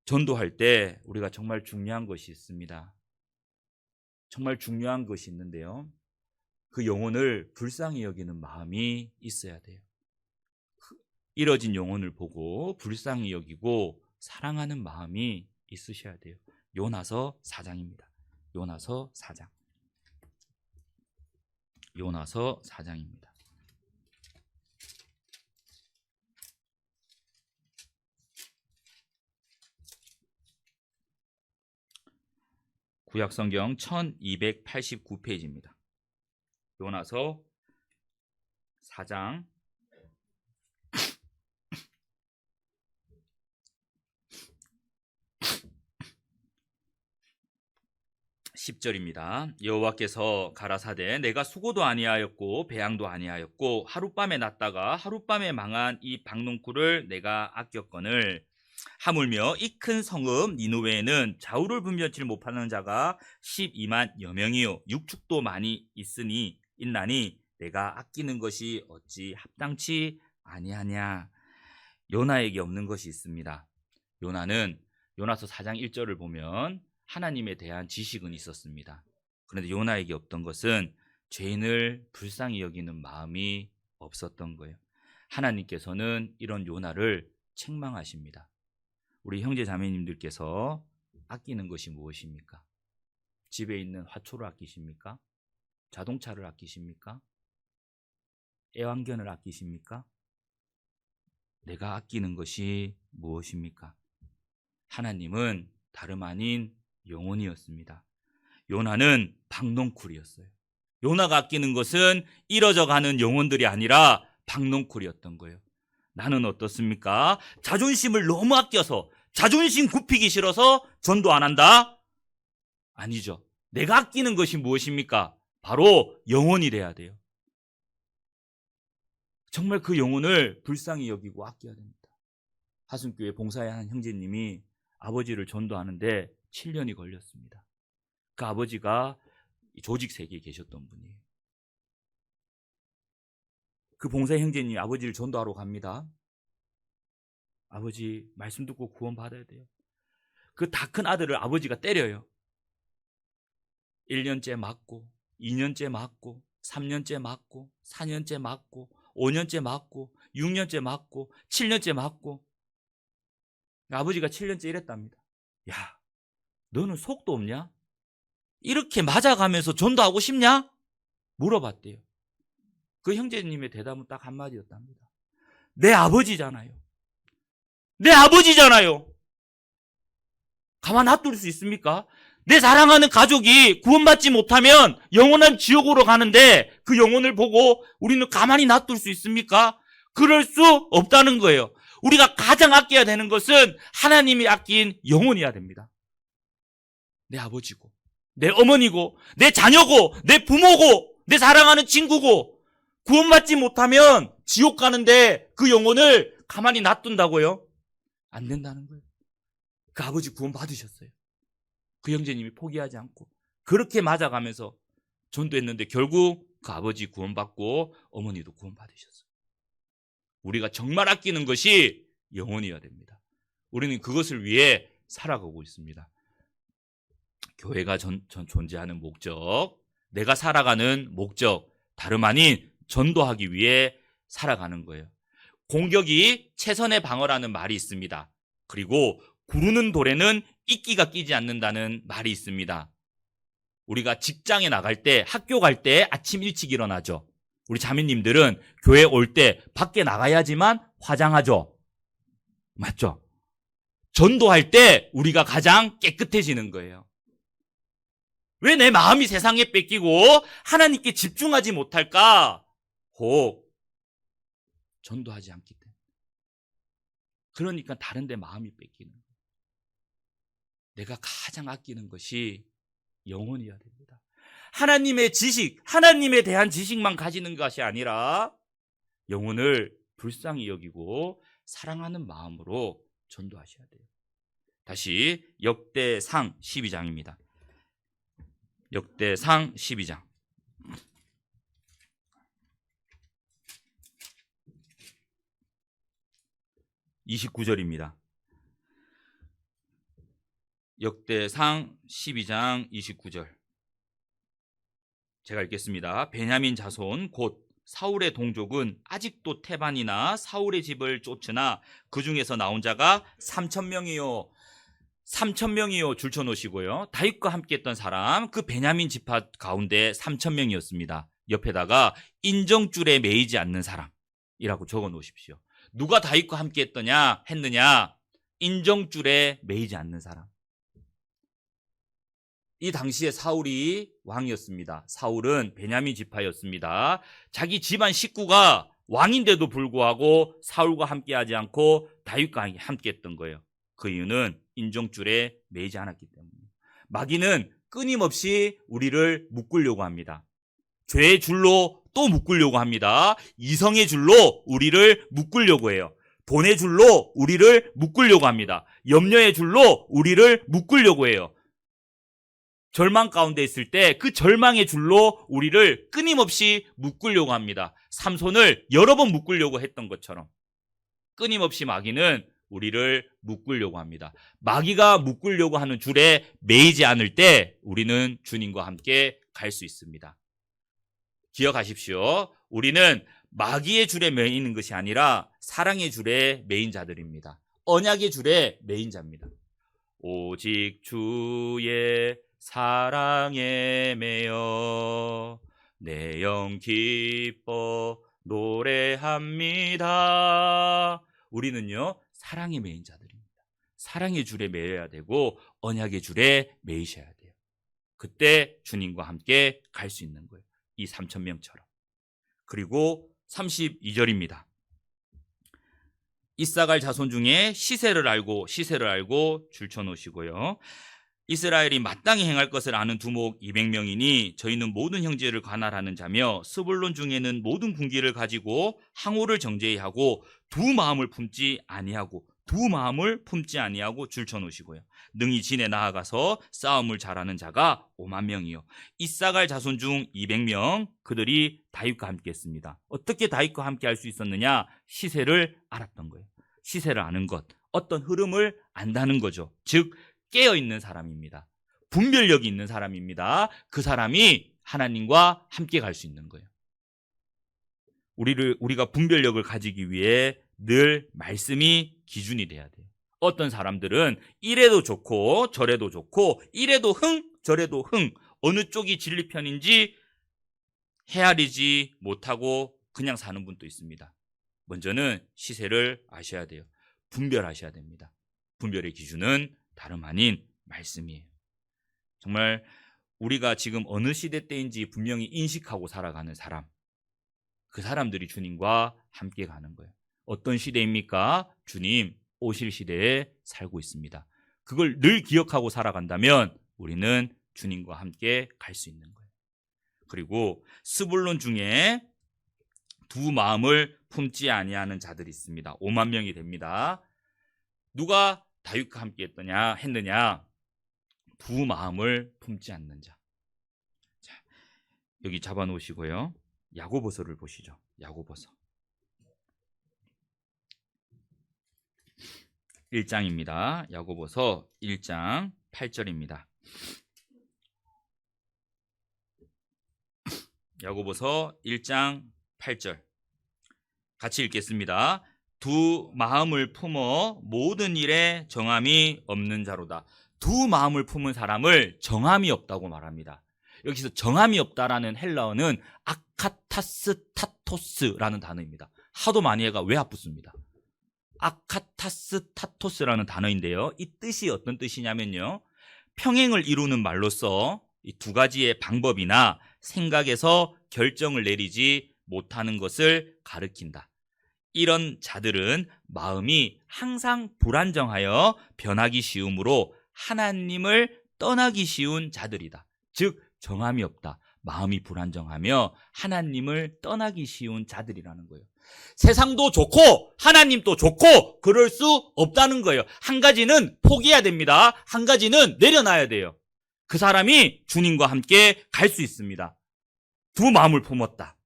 전도할 때 우리가 정말 중요한 것이 있습니다. 정말 중요한 것이 있는데요. 그 영혼을 불쌍히 여기는 마음이 있어야 돼요. 잃어진 영혼을 보고 불쌍히 여기고 사랑하는 마음이 있으셔야 돼요. 요나서 4장입니다. 요나서 4장. 요나서 4장입니다. 구약성경 1289페이지입니다. 요나서 4장 10절입니다. 여호와께서 가라사대 내가 수고도 아니하였고 배양도 아니하였고 하룻밤에 났다가 하룻밤에 망한 이 박농쿨을 내가 아꼈거늘 하물며 이 큰 성읍 니느웨에는 좌우를 분별치 못하는 자가 12만여 명이요 육축도 많이 있나니 내가 아끼는 것이 어찌 합당치 아니하냐. 요나에게 없는 것이 있습니다. 요나는 요나서 4장 1절을 보면 하나님에 대한 지식은 있었습니다. 그런데 요나에게 없던 것은 죄인을 불쌍히 여기는 마음이 없었던 거예요. 하나님께서는 이런 요나를 책망하십니다. 우리 형제 자매님들께서 아끼는 것이 무엇입니까? 집에 있는 화초를 아끼십니까? 자동차를 아끼십니까? 애완견을 아끼십니까? 내가 아끼는 것이 무엇입니까? 하나님은 다름 아닌 영혼이었습니다. 요나는 박농쿨이었어요. 요나가 아끼는 것은 이뤄져 가는 영혼들이 아니라 박농쿨이었던 거예요. 나는 어떻습니까? 자존심을 너무 아껴서 자존심 굽히기 싫어서 전도 안 한다? 아니죠. 내가 아끼는 것이 무엇입니까? 바로 영혼이 돼야 돼요. 정말 그 영혼을 불쌍히 여기고 아껴야 됩니다. 하순교회 봉사의 한 형제님이 아버지를 전도하는데 7년이 걸렸습니다. 그 아버지가 조직 세계에 계셨던 분이에요. 그 봉사 형제님이 아버지를 전도하러 갑니다. 아버지 말씀 듣고 구원 받아야 돼요. 그 다 큰 아들을 아버지가 때려요. 1년째 맞고 2년째 맞고 3년째 맞고 4년째 맞고 5년째 맞고 6년째 맞고 7년째 맞고. 아버지가 7년째 이랬답니다. 야, 너는 속도 없냐? 이렇게 맞아가면서 전도하고 싶냐? 물어봤대요. 그 형제님의 대답은 딱 한마디였답니다. 내 아버지잖아요. 내 아버지잖아요. 가만 놔둘 수 있습니까? 내 사랑하는 가족이 구원받지 못하면 영원한 지옥으로 가는데 그 영혼을 보고 우리는 가만히 놔둘 수 있습니까? 그럴 수 없다는 거예요. 우리가 가장 아껴야 되는 것은 하나님이 아낀 영혼이어야 됩니다. 내 아버지고 내 어머니고 내 자녀고 내 부모고 내 사랑하는 친구고 구원받지 못하면 지옥 가는데 그 영혼을 가만히 놔둔다고요? 안 된다는 거예요. 그 아버지 구원 받으셨어요. 그 형제님이 포기하지 않고 그렇게 맞아가면서 전도했는데 결국 그 아버지 구원받고 어머니도 구원받으셨어요. 우리가 정말 아끼는 것이 영혼이어야 됩니다. 우리는 그것을 위해 살아가고 있습니다. 교회가 존재하는 목적, 내가 살아가는 목적, 다름 아닌 전도하기 위해 살아가는 거예요. 공격이 최선의 방어라는 말이 있습니다. 그리고 구르는 돌에는 이끼가 끼지 않는다는 말이 있습니다. 우리가 직장에 나갈 때, 학교 갈 때 아침 일찍 일어나죠. 우리 자매님들은 교회 올 때 밖에 나가야지만 화장하죠. 맞죠? 전도할 때 우리가 가장 깨끗해지는 거예요. 왜 내 마음이 세상에 뺏기고 하나님께 집중하지 못할까? 혹 전도하지 않기 때문에. 그러니까 다른 데 마음이 뺏기는 거예요. 내가 가장 아끼는 것이 영혼이어야 됩니다. 하나님의 지식, 하나님에 대한 지식만 가지는 것이 아니라 영혼을 불쌍히 여기고 사랑하는 마음으로 전도하셔야 돼요. 다시 역대상 12장입니다. 역대상 12장 29절입니다. 역대상 12장 29절 제가 읽겠습니다. 베냐민 자손 곧 사울의 동족은 아직도 태반이나 사울의 집을 쫓으나 그 중에서 나온 자가 3,000명이요. 3,000명이요 줄쳐놓으시고요. 다윗과 함께했던 사람 그 베냐민 지파 가운데 3,000명이었습니다. 옆에다가 인정줄에 매이지 않는 사람이라고 적어놓으십시오. 누가 다윗과 함께했느냐? 인정줄에 매이지 않는 사람. 이 당시에 사울이 왕이었습니다. 사울은 베냐민 지파였습니다. 자기 집안 식구가 왕인데도 불구하고 사울과 함께하지 않고 다윗과 함께했던 거예요. 그 이유는 인정줄에 매이지 않았기 때문이에요. 마귀는 끊임없이 우리를 묶으려고 합니다. 죄의 줄로 또 묶으려고 합니다. 이성의 줄로 우리를 묶으려고 해요. 돈의 줄로 우리를 묶으려고 합니다. 염려의 줄로 우리를 묶으려고 해요. 절망 가운데 있을 때 그 절망의 줄로 우리를 끊임없이 묶으려고 합니다. 삼손을 여러 번 묶으려고 했던 것처럼 끊임없이 마귀는 우리를 묶으려고 합니다. 마귀가 묶으려고 하는 줄에 매이지 않을 때 우리는 주님과 함께 갈 수 있습니다. 기억하십시오. 우리는 마귀의 줄에 매이는 것이 아니라 사랑의 줄에 매인 자들입니다. 언약의 줄에 매인 자입니다. 오직 주의 사랑에 매여 내 영 기뻐 노래합니다. 우리는요 사랑에 매인 자들입니다. 사랑의 줄에 매여야 되고 언약의 줄에 매이셔야 돼요. 그때 주님과 함께 갈 수 있는 거예요. 이 3천 명처럼. 그리고 32절입니다. 이사갈 자손 중에 시세를 알고 줄쳐놓으시고요. 이스라엘이 마땅히 행할 것을 아는 두목 200명이니 저희는 모든 형제를 관할하는 자며 스불론 중에는 모든 군기를 가지고 항우를 정죄하고 두 마음을 품지 아니하고 줄쳐놓으시고요. 능히 진에 나아가서 싸움을 잘하는 자가 5만 명이요. 이사갈 자손 중 200명 그들이 다윗과 함께 했습니다. 어떻게 다윗과 함께 할 수 있었느냐? 시세를 알았던 거예요. 시세를 아는 것, 어떤 흐름을 안다는 거죠. 즉 깨어있는 사람입니다. 분별력이 있는 사람입니다. 그 사람이 하나님과 함께 갈 수 있는 거예요. 우리가 분별력을 가지기 위해 늘 말씀이 기준이 돼야 돼요. 어떤 사람들은 이래도 좋고 저래도 좋고 이래도 흥 저래도 흥, 어느 쪽이 진리 편인지 헤아리지 못하고 그냥 사는 분도 있습니다. 먼저는 시세를 아셔야 돼요. 분별하셔야 됩니다. 분별의 기준은 다름 아닌 말씀이에요. 정말 우리가 지금 어느 시대 때인지 분명히 인식하고 살아가는 사람, 그 사람들이 주님과 함께 가는 거예요. 어떤 시대입니까? 주님 오실 시대에 살고 있습니다. 그걸 늘 기억하고 살아간다면 우리는 주님과 함께 갈 수 있는 거예요. 그리고 스불론 중에 두 마음을 품지 아니하는 자들이 있습니다. 5만 명이 됩니다. 누가 다윗과 함께 했느냐? 두 마음을 품지 않는 자. 자, 여기 잡아놓으시고요. 야고보서를 보시죠. 야고보서 1장입니다. 야고보서 1장 8절입니다. 야고보서 1장 8절 같이 읽겠습니다. 두 마음을 품어 모든 일에 정함이 없는 자로다. 두 마음을 품은 사람을 정함이 없다고 말합니다. 여기서 정함이 없다라는 헬라어는 아카타스타토스라는 단어입니다. 하도 많이 해가 왜 아프습니다. 아카타스타토스라는 단어인데요. 이 뜻이 어떤 뜻이냐면요. 평행을 이루는 말로서 이 두 가지의 방법이나 생각에서 결정을 내리지 못하는 것을 가리킨다. 이런 자들은 마음이 항상 불안정하여 변하기 쉬우므로 하나님을 떠나기 쉬운 자들이다. 즉 정함이 없다. 마음이 불안정하며 하나님을 떠나기 쉬운 자들이라는 거예요. 세상도 좋고 하나님도 좋고 그럴 수 없다는 거예요. 한 가지는 포기해야 됩니다. 한 가지는 내려놔야 돼요. 그 사람이 주님과 함께 갈 수 있습니다. 두 마음을 품었다.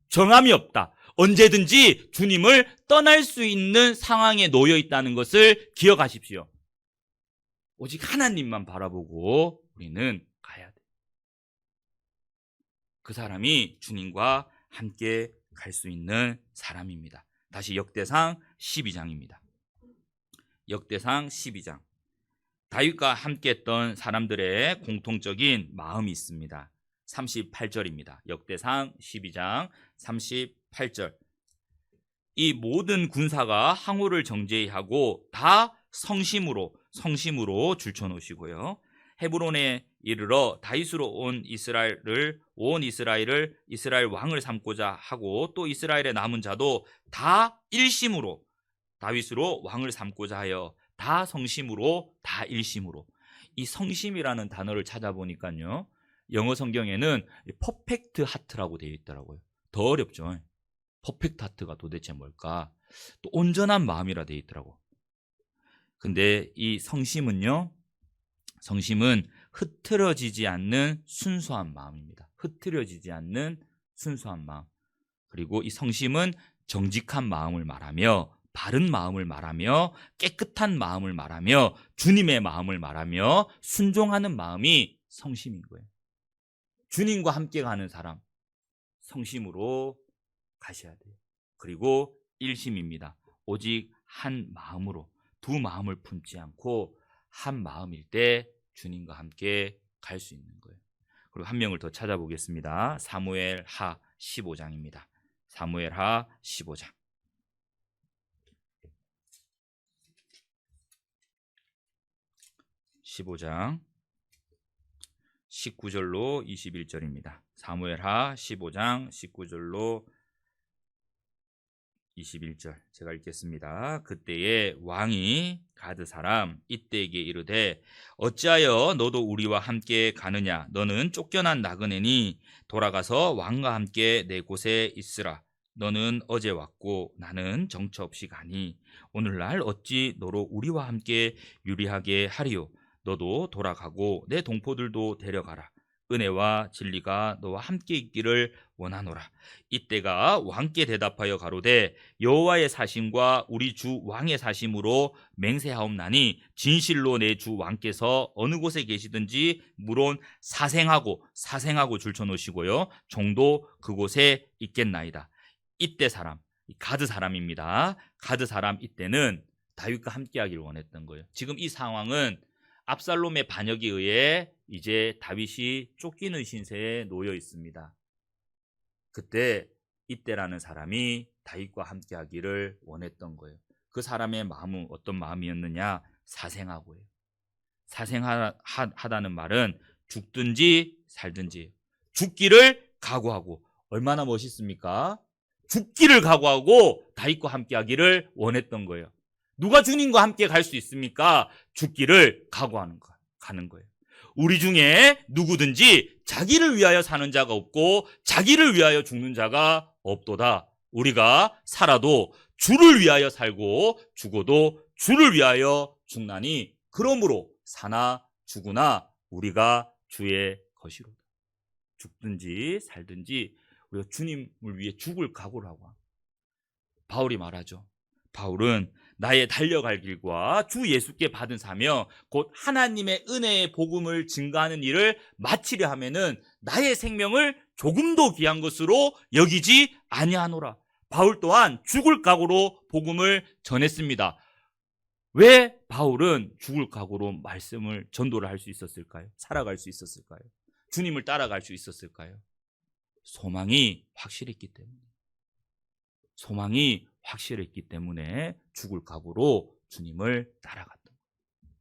정함이 없다. 언제든지 주님을 떠날 수 있는 상황에 놓여 있다는 것을 기억하십시오. 오직 하나님만 바라보고 우리는 가야 돼. 그 사람이 주님과 함께 갈 수 있는 사람입니다. 다시 역대상 12장입니다. 역대상 12장. 다윗과 함께 했던 사람들의 공통적인 마음이 있습니다. 38절입니다. 역대상 12장 38절. 이 모든 군사가 항우를 정죄하고 다 성심으로 줄쳐놓으시고요. 헤브론에 이르러 다윗으로 이스라엘 왕을 삼고자 하고 또 이스라엘의 남은 자도 다 일심으로 다윗으로 왕을 삼고자 하여 다 성심으로 다 일심으로. 이 성심이라는 단어를 찾아보니까요. 영어 성경에는 퍼펙트 하트라고 되어 있더라고요. 더 어렵죠. 퍼펙트 하트가 도대체 뭘까? 또 온전한 마음이라 되어 있더라고. 근데 이 성심은 흐트러지지 않는 순수한 마음입니다. 흐트러지지 않는 순수한 마음. 그리고 이 성심은 정직한 마음을 말하며 바른 마음을 말하며 깨끗한 마음을 말하며 주님의 마음을 말하며 순종하는 마음이 성심인 거예요. 주님과 함께 가는 사람, 성심으로 가셔야 돼요. 그리고 일심입니다. 오직 한 마음으로, 두 마음을 품지 않고 한 마음일 때 주님과 함께 갈 수 있는 거예요. 그리고 한 명을 더 찾아보겠습니다. 사무엘하 15장입니다. 사무엘하 15장. 19절로 21절입니다. 사무엘하 15장 19절로 21절 제가 읽겠습니다. 그때에 왕이 가드 사람 이때에게 이르되 어찌하여 너도 우리와 함께 가느냐? 너는 쫓겨난 나그네니 돌아가서 왕과 함께 내 곳에 있으라. 너는 어제 왔고 나는 정처 없이 가니 오늘날 어찌 너로 우리와 함께 유리하게 하리요? 너도 돌아가고 내 동포들도 데려가라. 은혜와 진리가 너와 함께 있기를 원하노라. 이때가 왕께 대답하여 가로되 여호와의 사심과 우리 주 왕의 사심으로 맹세하옵나니 진실로 내 주 왕께서 어느 곳에 계시든지 물론 사생하고 줄쳐놓으시고요 종도 그곳에 있겠나이다. 이때 사람, 가드 사람입니다. 가드 사람 이때는 다윗과 함께하기를 원했던 거예요. 지금 이 상황은 압살롬의 반역에 의해 이제 다윗이 쫓기는 신세에 놓여 있습니다. 그때 이때라는 사람이 다윗과 함께하기를 원했던 거예요. 그 사람의 마음은 어떤 마음이었느냐? 사생하고요. 사생하다는 말은 죽든지 살든지 죽기를 각오하고, 얼마나 멋있습니까? 죽기를 각오하고 다윗과 함께하기를 원했던 거예요. 누가 주님과 함께 갈 수 있습니까? 죽기를 각오하는 거, 가는 거예요. 우리 중에 누구든지 자기를 위하여 사는 자가 없고 자기를 위하여 죽는 자가 없도다. 우리가 살아도 주를 위하여 살고 죽어도 주를 위하여 죽나니 그러므로 사나 죽으나 우리가 주의 것이로다. 죽든지 살든지 우리가 주님을 위해 죽을 각오를 하고 합니다. 바울이 말하죠. 바울은 나의 달려갈 길과 주 예수께 받은 사명 곧 하나님의 은혜의 복음을 증거하는 일을 마치려 하면은 나의 생명을 조금도 귀한 것으로 여기지 아니하노라. 바울 또한 죽을 각오로 복음을 전했습니다. 왜 바울은 죽을 각오로 말씀을 전도를 할 수 있었을까요? 살아갈 수 있었을까요? 주님을 따라갈 수 있었을까요? 소망이 확실했기 때문에. 소망이 확실했기 때문에 죽을 각오로 주님을 따라갔던 거예요.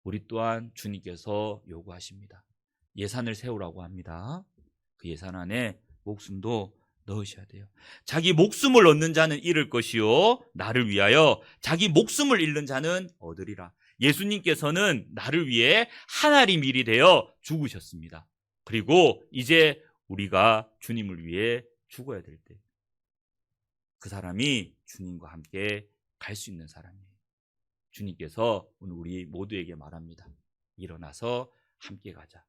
우리 또한 주님께서 요구하십니다. 예산을 세우라고 합니다. 그 예산 안에 목숨도 넣으셔야 돼요. 자기 목숨을 얻는 자는 잃을 것이요 나를 위하여 자기 목숨을 잃는 자는 얻으리라. 예수님께서는 나를 위해 하나리 밀이 되어 죽으셨습니다. 그리고 이제 우리가 주님을 위해 죽어야 될 때 그 사람이 주님과 함께 갈 수 있는 사람이에요. 주님께서 오늘 우리 모두에게 말합니다. 일어나서 함께 가자.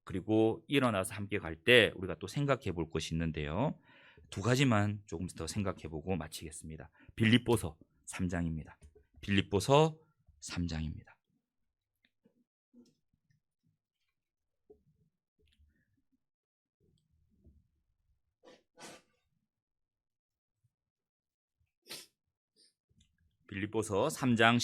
그리고 일어나서 함께 갈 때 우리가 또 생각해 볼 것이 있는데요. 두 가지만 조금 더 생각해 보고 마치겠습니다. 빌립보서 3장입니다. 빌립보서 3장입니다. 빌립보서 3장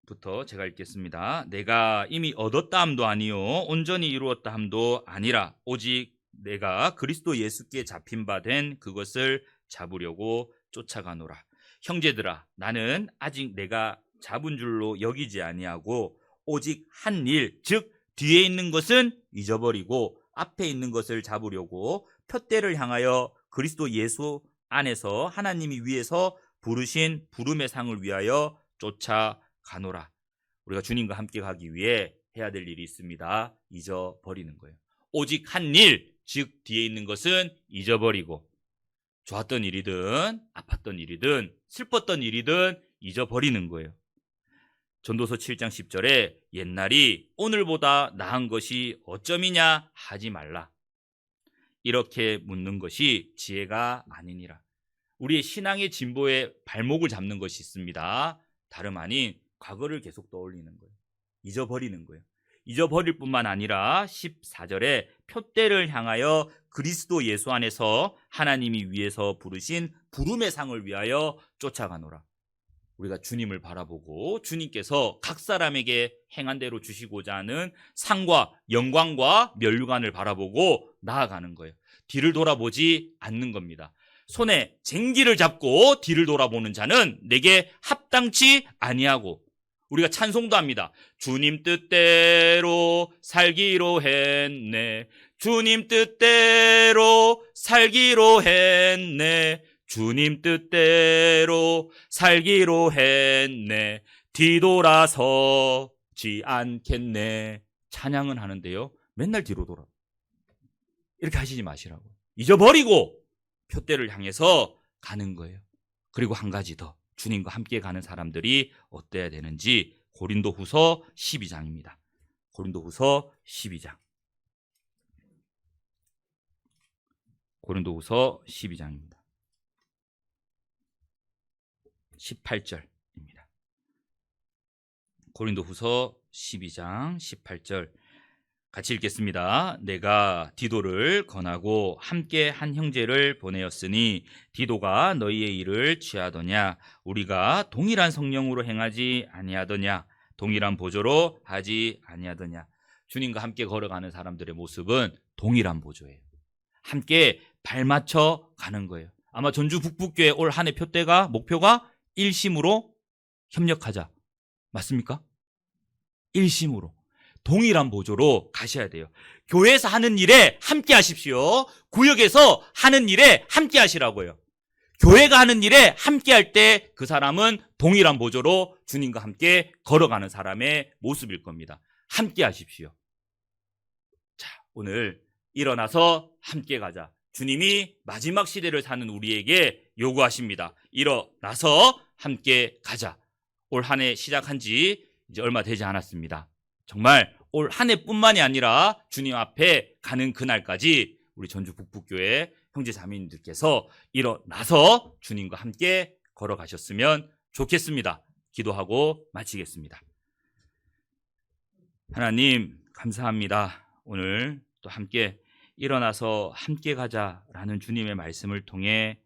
12절부터 제가 읽겠습니다. 내가 이미 얻었다 함도 아니요 온전히 이루었다 함도 아니라 오직 내가 그리스도 예수께 잡힌 바 된 그것을 잡으려고 쫓아가노라. 형제들아 나는 아직 내가 잡은 줄로 여기지 아니하고 오직 한 일 즉 뒤에 있는 것은 잊어버리고 앞에 있는 것을 잡으려고 표대를 향하여 그리스도 예수 안에서 하나님이 위에서 부르신 부름의 상을 위하여 쫓아가노라. 우리가 주님과 함께 가기 위해 해야 될 일이 있습니다. 잊어버리는 거예요. 오직 한 일, 즉 뒤에 있는 것은 잊어버리고 좋았던 일이든 아팠던 일이든 슬펐던 일이든 잊어버리는 거예요. 전도서 7장 10절에 옛날이 오늘보다 나은 것이 어쩌미냐 하지 말라. 이렇게 묻는 것이 지혜가 아니니라. 우리의 신앙의 진보에 발목을 잡는 것이 있습니다. 다름 아닌 과거를 계속 떠올리는 거예요. 잊어버리는 거예요. 잊어버릴 뿐만 아니라 14절에 표대를 향하여 그리스도 예수 안에서 하나님이 위에서 부르신 부름의 상을 위하여 쫓아가노라. 우리가 주님을 바라보고 주님께서 각 사람에게 행한 대로 주시고자 하는 상과 영광과 면류관을 바라보고 나아가는 거예요. 뒤를 돌아보지 않는 겁니다. 손에 쟁기를 잡고 뒤를 돌아보는 자는 내게 합당치 아니하고 우리가 찬송도 합니다. 주님 뜻대로 살기로 했네. 주님 뜻대로 살기로 했네. 주님 뜻대로 살기로 했네. 뒤돌아서지 않겠네. 찬양은 하는데요, 맨날 뒤로 돌아. 이렇게 하시지 마시라고. 잊어버리고 표대를 향해서 가는 거예요. 그리고 한 가지 더, 주님과 함께 가는 사람들이 어때야 되는지 고린도후서 12장입니다. 고린도후서 12장. 고린도후서 12장입니다. 18절입니다. 고린도후서 12장 18절 같이 읽겠습니다. 내가 디도를 권하고 함께 한 형제를 보내었으니 디도가 너희의 일을 취하더냐? 우리가 동일한 성령으로 행하지 아니하더냐? 동일한 보조로 하지 아니하더냐? 주님과 함께 걸어가는 사람들의 모습은 동일한 보조예요. 함께 발맞춰 가는 거예요. 아마 전주 북북교회 올 한 해 표대가, 목표가 일심으로 협력하자. 맞습니까? 일심으로. 동일한 보조로 가셔야 돼요. 교회에서 하는 일에 함께 하십시오. 구역에서 하는 일에 함께 하시라고요. 교회가 하는 일에 함께 할 때 그 사람은 동일한 보조로 주님과 함께 걸어가는 사람의 모습일 겁니다. 함께 하십시오. 자, 오늘 일어나서 함께 가자. 주님이 마지막 시대를 사는 우리에게 요구하십니다. 일어나서 함께 가자. 올 한 해 시작한 지 이제 얼마 되지 않았습니다. 정말 올 한 해뿐만이 아니라 주님 앞에 가는 그날까지 우리 전주 북북교회 형제 자매님들께서 일어나서 주님과 함께 걸어가셨으면 좋겠습니다. 기도하고 마치겠습니다. 하나님 감사합니다. 오늘 또 함께 일어나서 함께 가자라는 주님의 말씀을 통해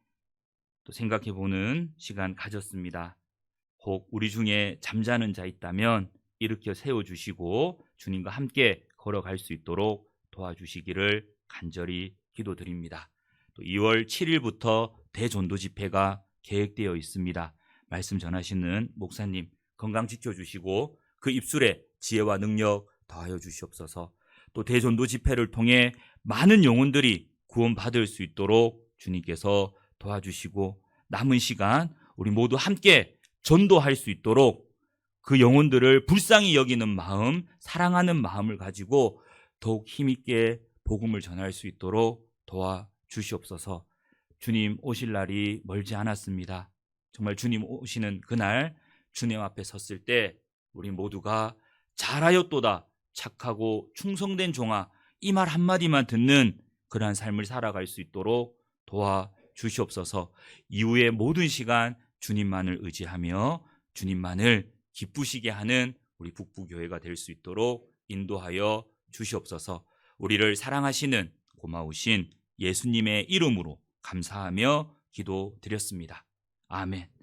또 생각해보는 시간 가졌습니다. 혹 우리 중에 잠자는 자 있다면 일으켜 세워주시고 주님과 함께 걸어갈 수 있도록 도와주시기를 간절히 기도드립니다. 또 2월 7일부터 대전도 집회가 계획되어 있습니다. 말씀 전하시는 목사님 건강 지켜주시고 그 입술에 지혜와 능력 더하여 주시옵소서. 또 대전도 집회를 통해 많은 영혼들이 구원받을 수 있도록 주님께서 도와주시고 남은 시간 우리 모두 함께 전도할 수 있도록 그 영혼들을 불쌍히 여기는 마음, 사랑하는 마음을 가지고 더욱 힘있게 복음을 전할 수 있도록 도와주시옵소서. 주님 오실 날이 멀지 않았습니다. 정말 주님 오시는 그날 주님 앞에 섰을 때 우리 모두가 잘하였도다 착하고 충성된 종아 이 말 한마디만 듣는 그러한 삶을 살아갈 수 있도록 도와주시옵소서. 이후의 모든 시간 주님만을 의지하며 주님만을 기쁘시게 하는 우리 북부교회가 될 수 있도록 인도하여 주시옵소서. 우리를 사랑하시는 고마우신 예수님의 이름으로 감사하며 기도드렸습니다. 아멘.